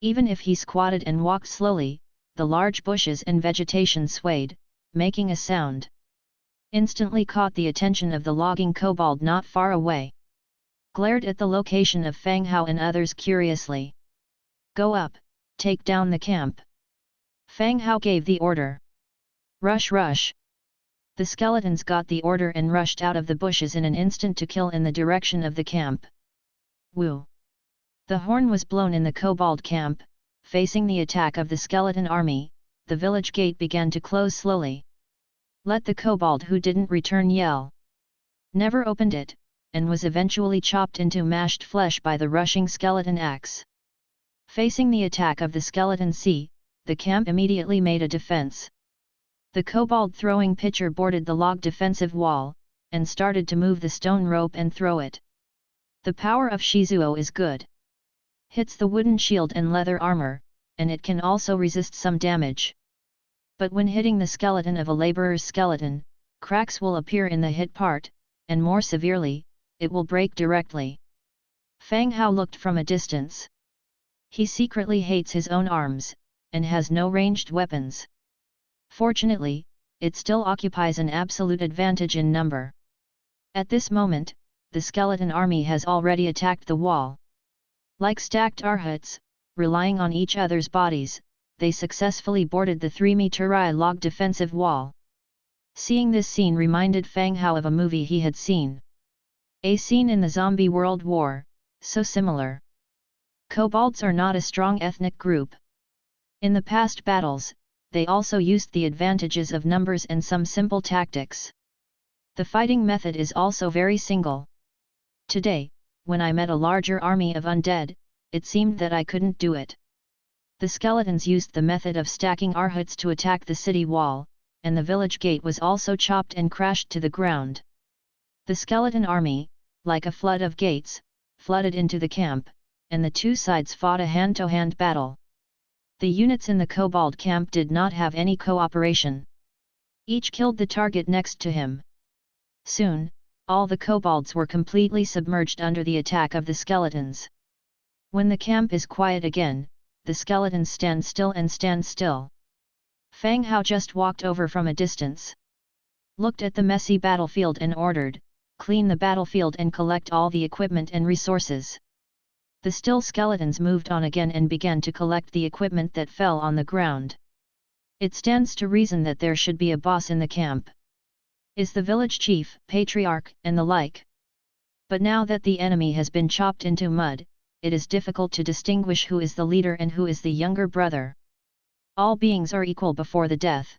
Even if he squatted and walked slowly, the large bushes and vegetation swayed, making a sound. Instantly caught the attention of the logging kobold not far away. Glared at the location of Fang Hao and others curiously. Go up, take down the camp. Fang Hao gave the order. Rush rush. The skeletons got the order and rushed out of the bushes in an instant to kill in the direction of the camp. Woo! The horn was blown in the kobold camp, facing the attack of the skeleton army. The village gate began to close slowly. Let the kobold who didn't return yell. Never opened it, and was eventually chopped into mashed flesh by the rushing skeleton axe. Facing the attack of the skeleton sea, the camp immediately made a defense. The kobold throwing pitcher boarded the log defensive wall, and started to move the stone rope and throw it. The power of Shizuo is good. Hits the wooden shield and leather armor, and it can also resist some damage. But when hitting the skeleton of a laborer's skeleton, cracks will appear in the hit part, and more severely, it will break directly. Fang Hao looked from a distance. He secretly hates his own arms, and has no ranged weapons. Fortunately, it still occupies an absolute advantage in number. At this moment, the skeleton army has already attacked the wall. Like stacked arhuts, relying on each other's bodies, they successfully boarded the 3-meter-high log defensive wall. Seeing this scene reminded Fang Hao of a movie he had seen. A scene in the Zombie World War, so similar. Kobolds are not a strong ethnic group. In the past battles, they also used the advantages of numbers and some simple tactics. The fighting method is also very single. Today, when I met a larger army of undead, it seemed that I couldn't do it. The skeletons used the method of stacking arhuts to attack the city wall, and the village gate was also chopped and crashed to the ground. The skeleton army, like a flood of gates, flooded into the camp, and the two sides fought a hand-to-hand battle. The units in the kobold camp did not have any cooperation. Each killed the target next to him. Soon, all the kobolds were completely submerged under the attack of the skeletons. When the camp is quiet again, the skeletons stand still and stand still. Fang Hao just walked over from a distance. Looked at the messy battlefield and ordered, clean the battlefield and collect all the equipment and resources. The still skeletons moved on again and began to collect the equipment that fell on the ground. It stands to reason that there should be a boss in the camp. Is the village chief, patriarch, and the like. But now that the enemy has been chopped into mud, it is difficult to distinguish who is the leader and who is the younger brother. All beings are equal before the death.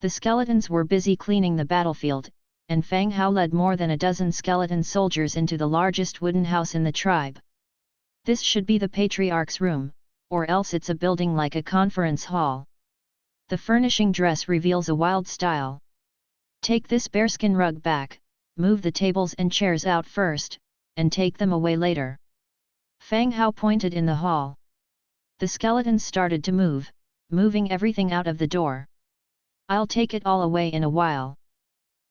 The skeletons were busy cleaning the battlefield, and Fang Hao led more than a dozen skeleton soldiers into the largest wooden house in the tribe. This should be the patriarch's room, or else it's a building like a conference hall. The furnishing dress reveals a wild style. Take this bearskin rug back, move the tables and chairs out first, and take them away later. Fang Hao pointed in the hall. The skeletons started to move, moving everything out of the door. I'll take it all away in a while.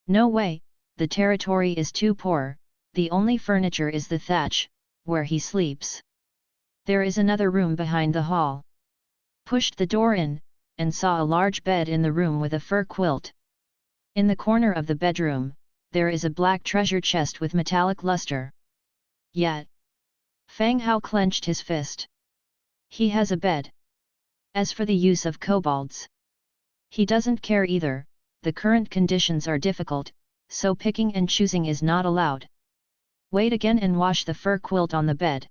No way, the territory is too poor, the only furniture is the thatch, where he sleeps. There is another room behind the hall. Pushed the door in, and saw a large bed in the room with a fur quilt. In the corner of the bedroom, there is a black treasure chest with metallic luster. Yet, Fang Hao clenched his fist. He has a bed. As for the use of kobolds, he doesn't care either. The current conditions are difficult, so picking and choosing is not allowed. Wait again and wash the fur quilt on the bed.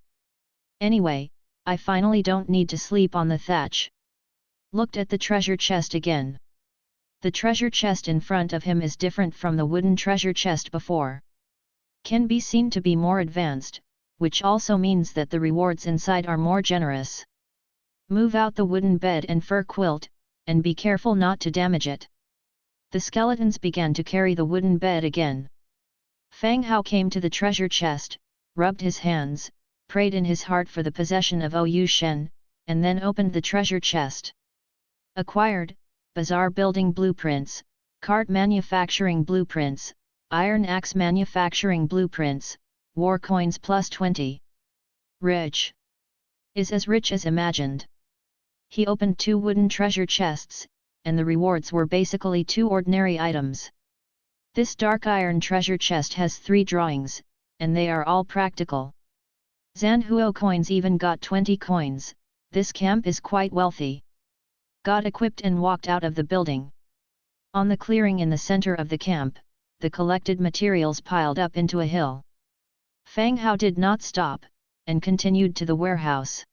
Anyway, I finally don't need to sleep on the thatch. Looked at the treasure chest again. The treasure chest in front of him is different from the wooden treasure chest before. Can be seen to be more advanced, which also means that the rewards inside are more generous. Move out the wooden bed and fur quilt, and be careful not to damage it. The skeletons began to carry the wooden bed again. Fang Hao came to the treasure chest, rubbed his hands, prayed in his heart for the possession of Ou Shen, and then opened the treasure chest. Acquired, bazaar building blueprints, cart manufacturing blueprints, iron axe manufacturing blueprints, war coins plus 20. Rich. Is as rich as imagined. He opened 2 wooden treasure chests, and the rewards were basically 2 ordinary items. This dark iron treasure chest has 3 drawings, and they are all practical. Zanhuo coins even got 20 coins, this camp is quite wealthy. Got equipped and walked out of the building. On the clearing in the center of the camp, the collected materials piled up into a hill. Fang Hao did not stop, and continued to the warehouse.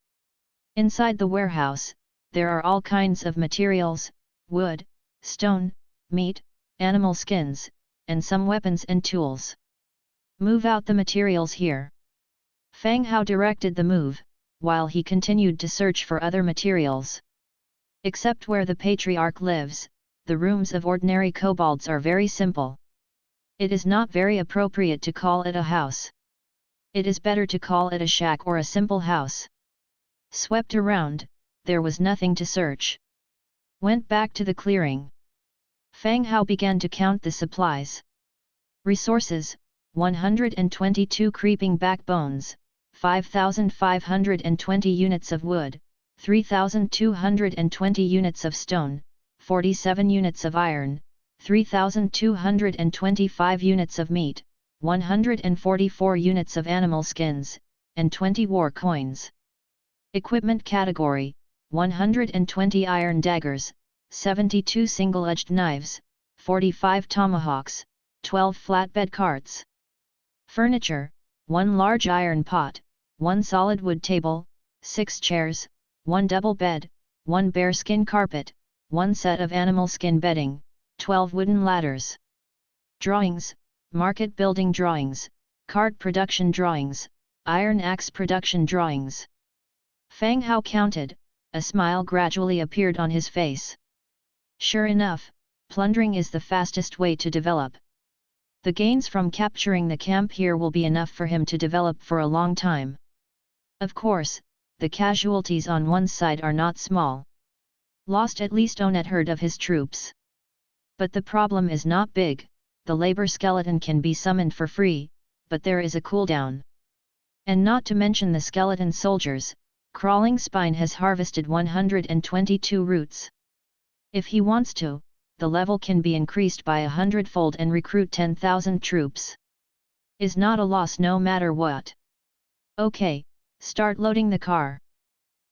Inside the warehouse, there are all kinds of materials, wood, stone, meat, animal skins, and some weapons and tools. Move out the materials here. Fang Hao directed the move, while he continued to search for other materials. Except where the patriarch lives, the rooms of ordinary kobolds are very simple. It is not very appropriate to call it a house. It is better to call it a shack or a simple house. Swept around, there was nothing to search. Went back to the clearing. Fang Hao began to count the supplies. Resources: 122 creeping backbones, 5,520 units of wood, 3,220 units of stone, 47 units of iron, 3,225 units of meat, 144 units of animal skins, and 20 war coins. Equipment category: 120 iron daggers, 72 single-edged knives, 45 tomahawks, 12 flatbed carts. Furniture: 1 large iron pot, 1 solid wood table, 6 chairs, 1 double bed, 1 bearskin carpet, 1 set of animal skin bedding, 12 wooden ladders. Drawings: market building drawings, cart production drawings, iron axe production drawings. Fang Hao counted, a smile gradually appeared on his face. Sure enough, plundering is the fastest way to develop. The gains from capturing the camp here will be enough for him to develop for a long time. Of course, the casualties on one side are not small. Lost at least one third of his troops. But the problem is not big, the labor skeleton can be summoned for free, but there is a cooldown. And not to mention the skeleton soldiers, Crawling Spine has harvested 122 roots. If he wants to, the level can be increased by 100-fold and recruit 10,000 troops. Is not a loss no matter what. Okay, start loading the car.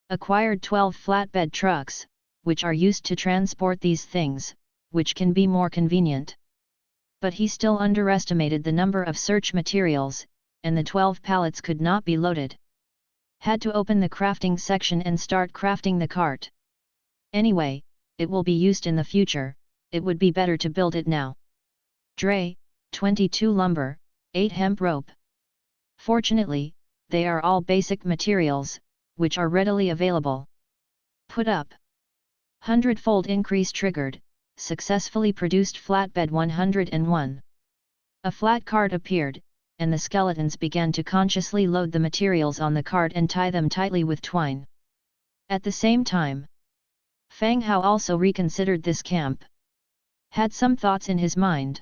Acquired 12 flatbed trucks, which are used to transport these things, which can be more convenient. But he still underestimated the number of search materials, and the 12 pallets could not be loaded. Had to open the crafting section and start crafting the cart. Anyway, it will be used in the future, it would be better to build it now. Dray, 22 lumber, 8 hemp rope. Fortunately, they are all basic materials, which are readily available. Put up. Hundredfold increase triggered, successfully produced flatbed 101. A flat cart appeared, and the skeletons began to consciously load the materials on the cart and tie them tightly with twine. At the same time, Fang Hao also reconsidered this camp. Had some thoughts in his mind.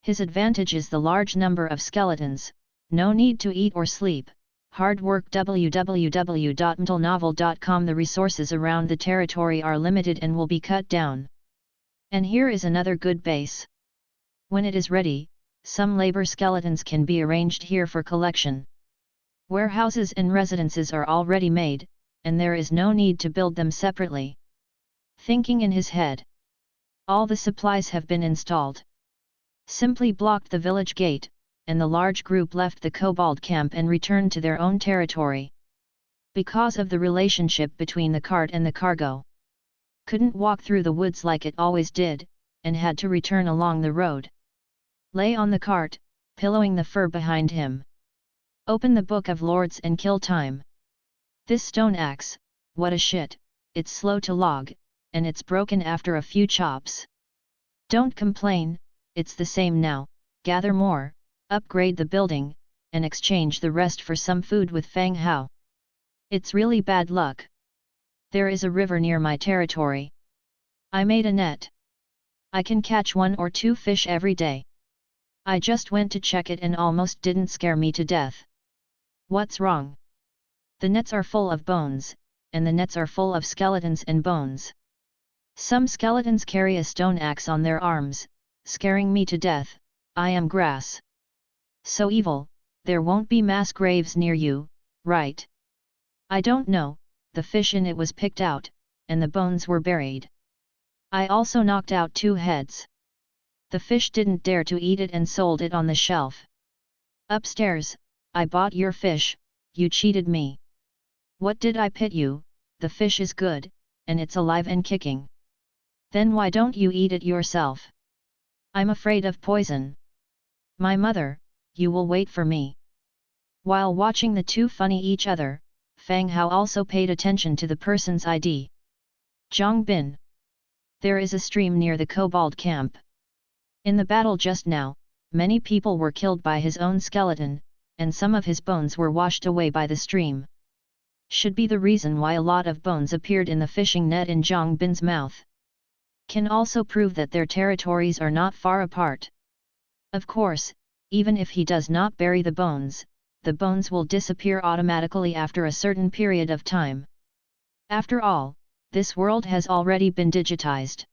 His advantage is the large number of skeletons, no need to eat or sleep, hard work. www.mtlnovel.com. The resources around the territory are limited and will be cut down. And here is another good base. When it is ready, some labor skeletons can be arranged here for collection. Warehouses and residences are already made, and there is no need to build them separately. Thinking in his head. All the supplies have been installed. Simply blocked the village gate, and the large group left the kobold camp and returned to their own territory. Because of the relationship between the cart and the cargo. Couldn't walk through the woods like it always did, and had to return along the road. Lay on the cart, pillowing the fur behind him. Open the Book of Lords and kill time. This stone axe, what a shit, it's slow to log, and it's broken after a few chops. Don't complain, it's the same now, gather more, upgrade the building, and exchange the rest for some food with Fang Hao. It's really bad luck. There is a river near my territory. I made a net. I can catch 1 or 2 fish every day. I just went to check it and almost didn't scare me to death. What's wrong? The nets are full of bones, and the nets are full of skeletons and bones. Some skeletons carry a stone axe on their arms, scaring me to death. I am grass. So evil, there won't be mass graves near you, right? I don't know, the fish in it was picked out, and the bones were buried. I also knocked out 2 heads. The fish didn't dare to eat it and sold it on the shelf. Upstairs, I bought your fish, you cheated me. What did I pit you? The fish is good, and it's alive and kicking. Then why don't you eat it yourself? I'm afraid of poison. My mother, you will wait for me. While watching the two funny each other, Fang Hao also paid attention to the person's ID. Zhang Bin. There is a stream near the Kobold camp. In the battle just now, many people were killed by his own skeleton, and some of his bones were washed away by the stream. Should be the reason why a lot of bones appeared in the fishing net in Zhang Bin's mouth. Can also prove that their territories are not far apart. Of course, even if he does not bury the bones will disappear automatically after a certain period of time. After all, this world has already been digitized.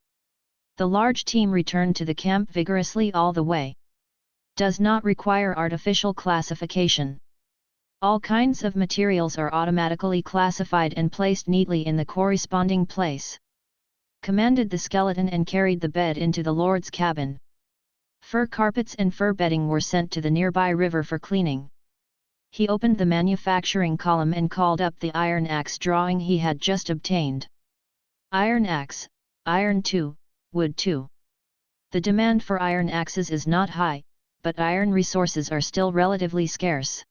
The large team returned to the camp vigorously all the way. Does not require artificial classification. All kinds of materials are automatically classified and placed neatly in the corresponding place. Commanded the skeleton and carried the bed into the Lord's cabin. Fur carpets and fur bedding were sent to the nearby river for cleaning. He opened the manufacturing column and called up the iron axe drawing he had just obtained. Iron axe, iron 2, wood 2. The demand for iron axes is not high, but iron resources are still relatively scarce.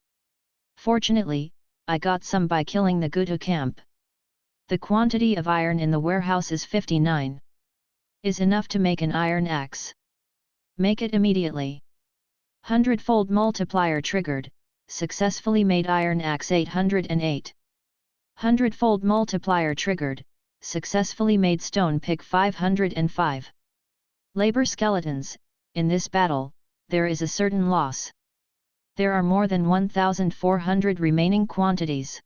Fortunately, I got some by killing the Gutu camp. The quantity of iron in the warehouse is 59. Is enough to make an iron axe. Make it immediately. Hundredfold multiplier triggered, successfully made iron axe 808. Hundredfold multiplier triggered, successfully made stone pick 505. Labor skeletons, in this battle, there is a certain loss. There are more than 1,400 remaining quantities.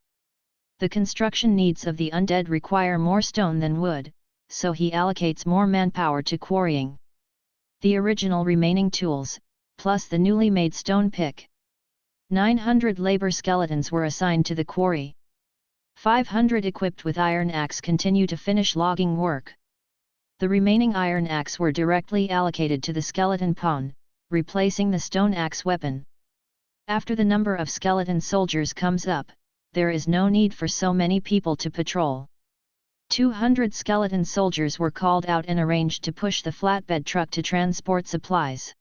The construction needs of the undead require more stone than wood, so he allocates more manpower to quarrying. The original remaining tools, plus the newly made stone pick. 900 labor skeletons were assigned to the quarry. 500 equipped with iron axe continue to finish logging work. The remaining iron axe were directly allocated to the skeleton pawn, replacing the stone axe weapon. After the number of skeleton soldiers comes up, there is no need for so many people to patrol. 200 skeleton soldiers were called out and arranged to push the flatbed truck to transport supplies.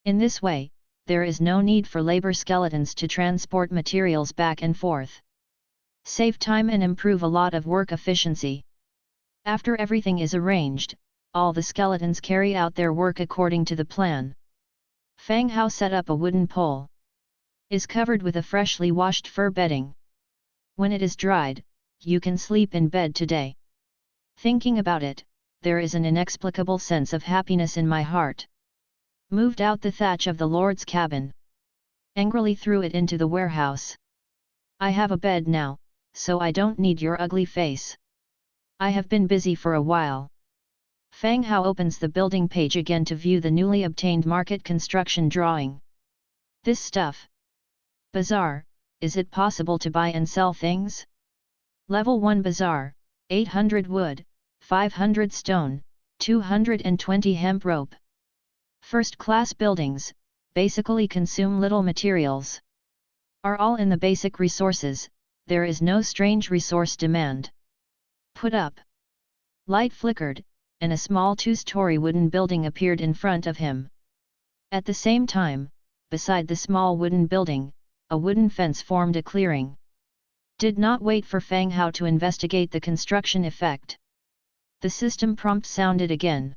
In this way, there is no need for labor skeletons to transport materials back and forth. Save time and improve a lot of work efficiency. After everything is arranged, all the skeletons carry out their work according to the plan. Fang Hao set up a wooden pole. Is covered with a freshly washed fur bedding. When it is dried, you can sleep in bed today. Thinking about it, there is an inexplicable sense of happiness in my heart. Moved out the thatch of the Lord's cabin. Angrily threw it into the warehouse. I have a bed now, so I don't need your ugly face. I have been busy for a while. Fang Hao opens the building page again to view the newly obtained market construction drawing. This stuff. Bazaar, is it possible to buy and sell things? Level 1 Bazaar, 800 wood, 500 stone, 220 hemp rope. First class buildings, basically consume little materials. Are all in the basic resources, there is no strange resource demand. Put up. Light flickered, and a small two-story wooden building appeared in front of him. At the same time, beside the small wooden building, a wooden fence formed a clearing. Did not wait for Fang Hao to investigate the construction effect. The system prompt sounded again.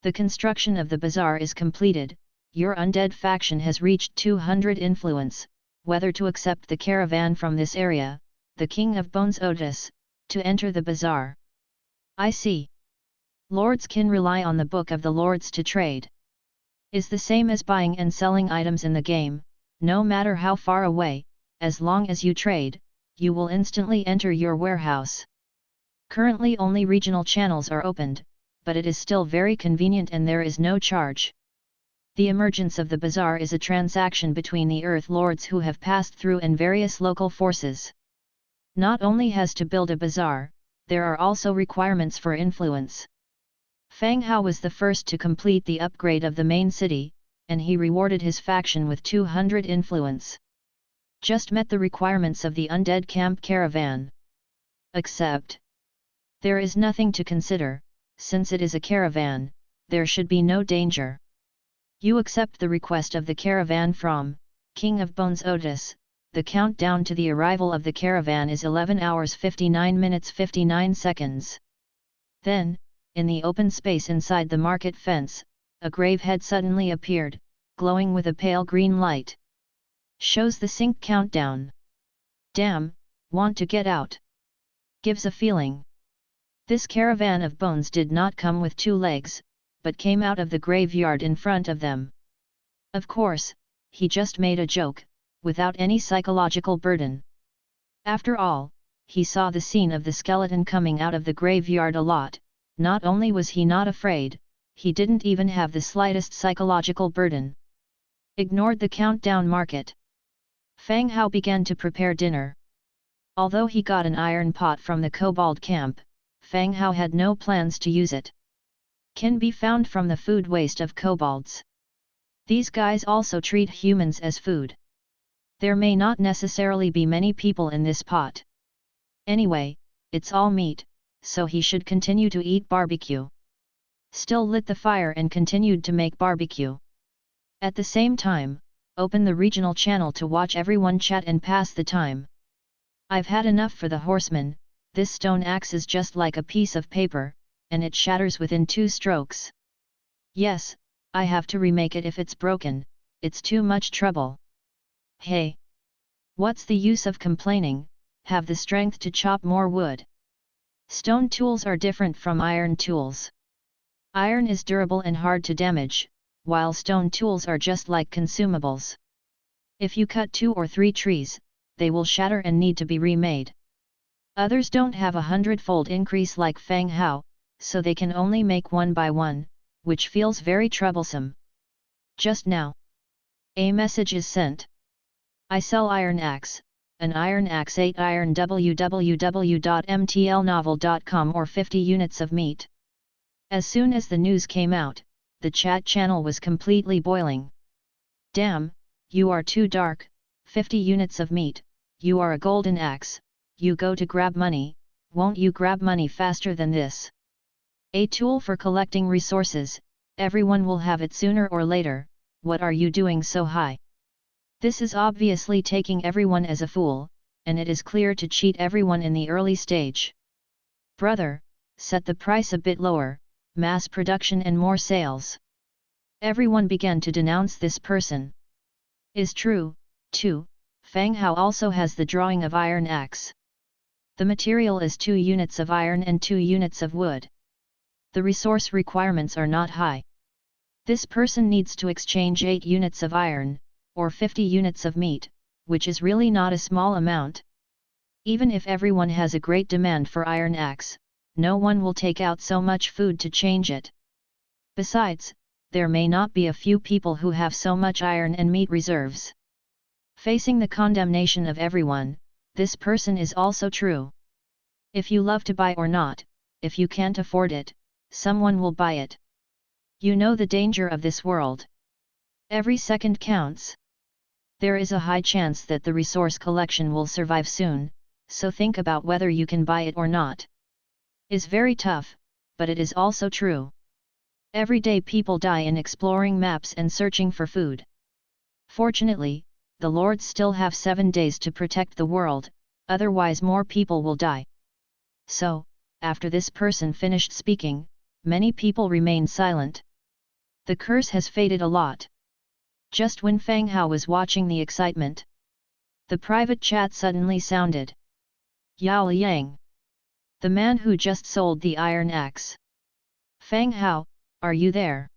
The construction of the bazaar is completed, your undead faction has reached 200 influence, whether to accept the caravan from this area, the King of Bones Otis, to enter the bazaar. I see. Lords can rely on the Book of the Lords to trade. Is the same as buying and selling items in the game, no matter how far away, as long as you trade, you will instantly enter your warehouse. Currently only regional channels are opened, but it is still very convenient and there is no charge. The emergence of the bazaar is a transaction between the Earth Lords who have passed through and various local forces. Not only has to build a bazaar, there are also requirements for influence. Fang Hao was the first to complete the upgrade of the main city, and he rewarded his faction with 200 influence. Just met the requirements of the undead camp caravan. Accept. There is nothing to consider, since it is a caravan, there should be no danger. You accept the request of the caravan from King of Bones Otis. The countdown to the arrival of the caravan is 11 hours 59 minutes 59 seconds. Then, in the open space inside the market fence, a grave head suddenly appeared, glowing with a pale green light. Shows the sync countdown. Damn, want to get out. Gives a feeling. This caravan of bones did not come with two legs, but came out of the graveyard in front of them. Of course, he just made a joke, without any psychological burden. After all, he saw the scene of the skeleton coming out of the graveyard a lot. Not only was he not afraid, he didn't even have the slightest psychological burden. Ignored the countdown market. Fang Hao began to prepare dinner. Although he got an iron pot from the kobold camp, Fang Hao had no plans to use it. Can be found from the food waste of kobolds. These guys also treat humans as food. There may not necessarily be many people in this pot. Anyway, it's all meat, so he should continue to eat barbecue. Still lit the fire and continued to make barbecue. At the same time, open the regional channel to watch everyone chat and pass the time. I've had enough for the horseman. This stone axe is just like a piece of paper, and it shatters within 2 strokes. Yes, I have to remake it if it's broken, it's too much trouble. Hey! What's the use of complaining, have the strength to chop more wood. Stone tools are different from iron tools. Iron is durable and hard to damage, while stone tools are just like consumables. If you cut 2 or 3 trees, they will shatter and need to be remade. Others don't have a hundredfold increase like Fang Hao, so they can only make one by one, which feels very troublesome. Just now, a message is sent. I sell iron axe, an iron axe 8 iron www.mtlnovel.com or 50 units of meat. As soon as the news came out, the chat channel was completely boiling. Damn, you are too dark, 50 units of meat, you are a golden axe, you go to grab money, won't you grab money faster than this? A tool for collecting resources, everyone will have it sooner or later, what are you doing so high? This is obviously taking everyone as a fool, and it is clear to cheat everyone in the early stage. Brother, set the price a bit lower, mass production and more sales. Everyone began to denounce this person. Is true, too, Fang Hao also has the drawing of iron axe. The material is 2 units of iron and 2 units of wood. The resource requirements are not high. This person needs to exchange 8 units of iron, or 50 units of meat, which is really not a small amount. Even if everyone has a great demand for iron axe, no one will take out so much food to change it. Besides, there may not be a few people who have so much iron and meat reserves. Facing the condemnation of everyone, this person is also true. If you love to buy or not, if you can't afford it, someone will buy it. You know the danger of this world. Every second counts. There is a high chance that the resource collection will survive soon, so think about whether you can buy it or not. Is very tough, but it is also true. Every day people die in exploring maps and searching for food. Fortunately, the lords still have 7 days to protect the world, otherwise more people will die. So, after this person finished speaking, many people remained silent. The curse has faded a lot. Just when Fang Hao was watching the excitement, the private chat suddenly sounded. Yao Liang. The man who just sold the iron axe. Fang Hao, are you there?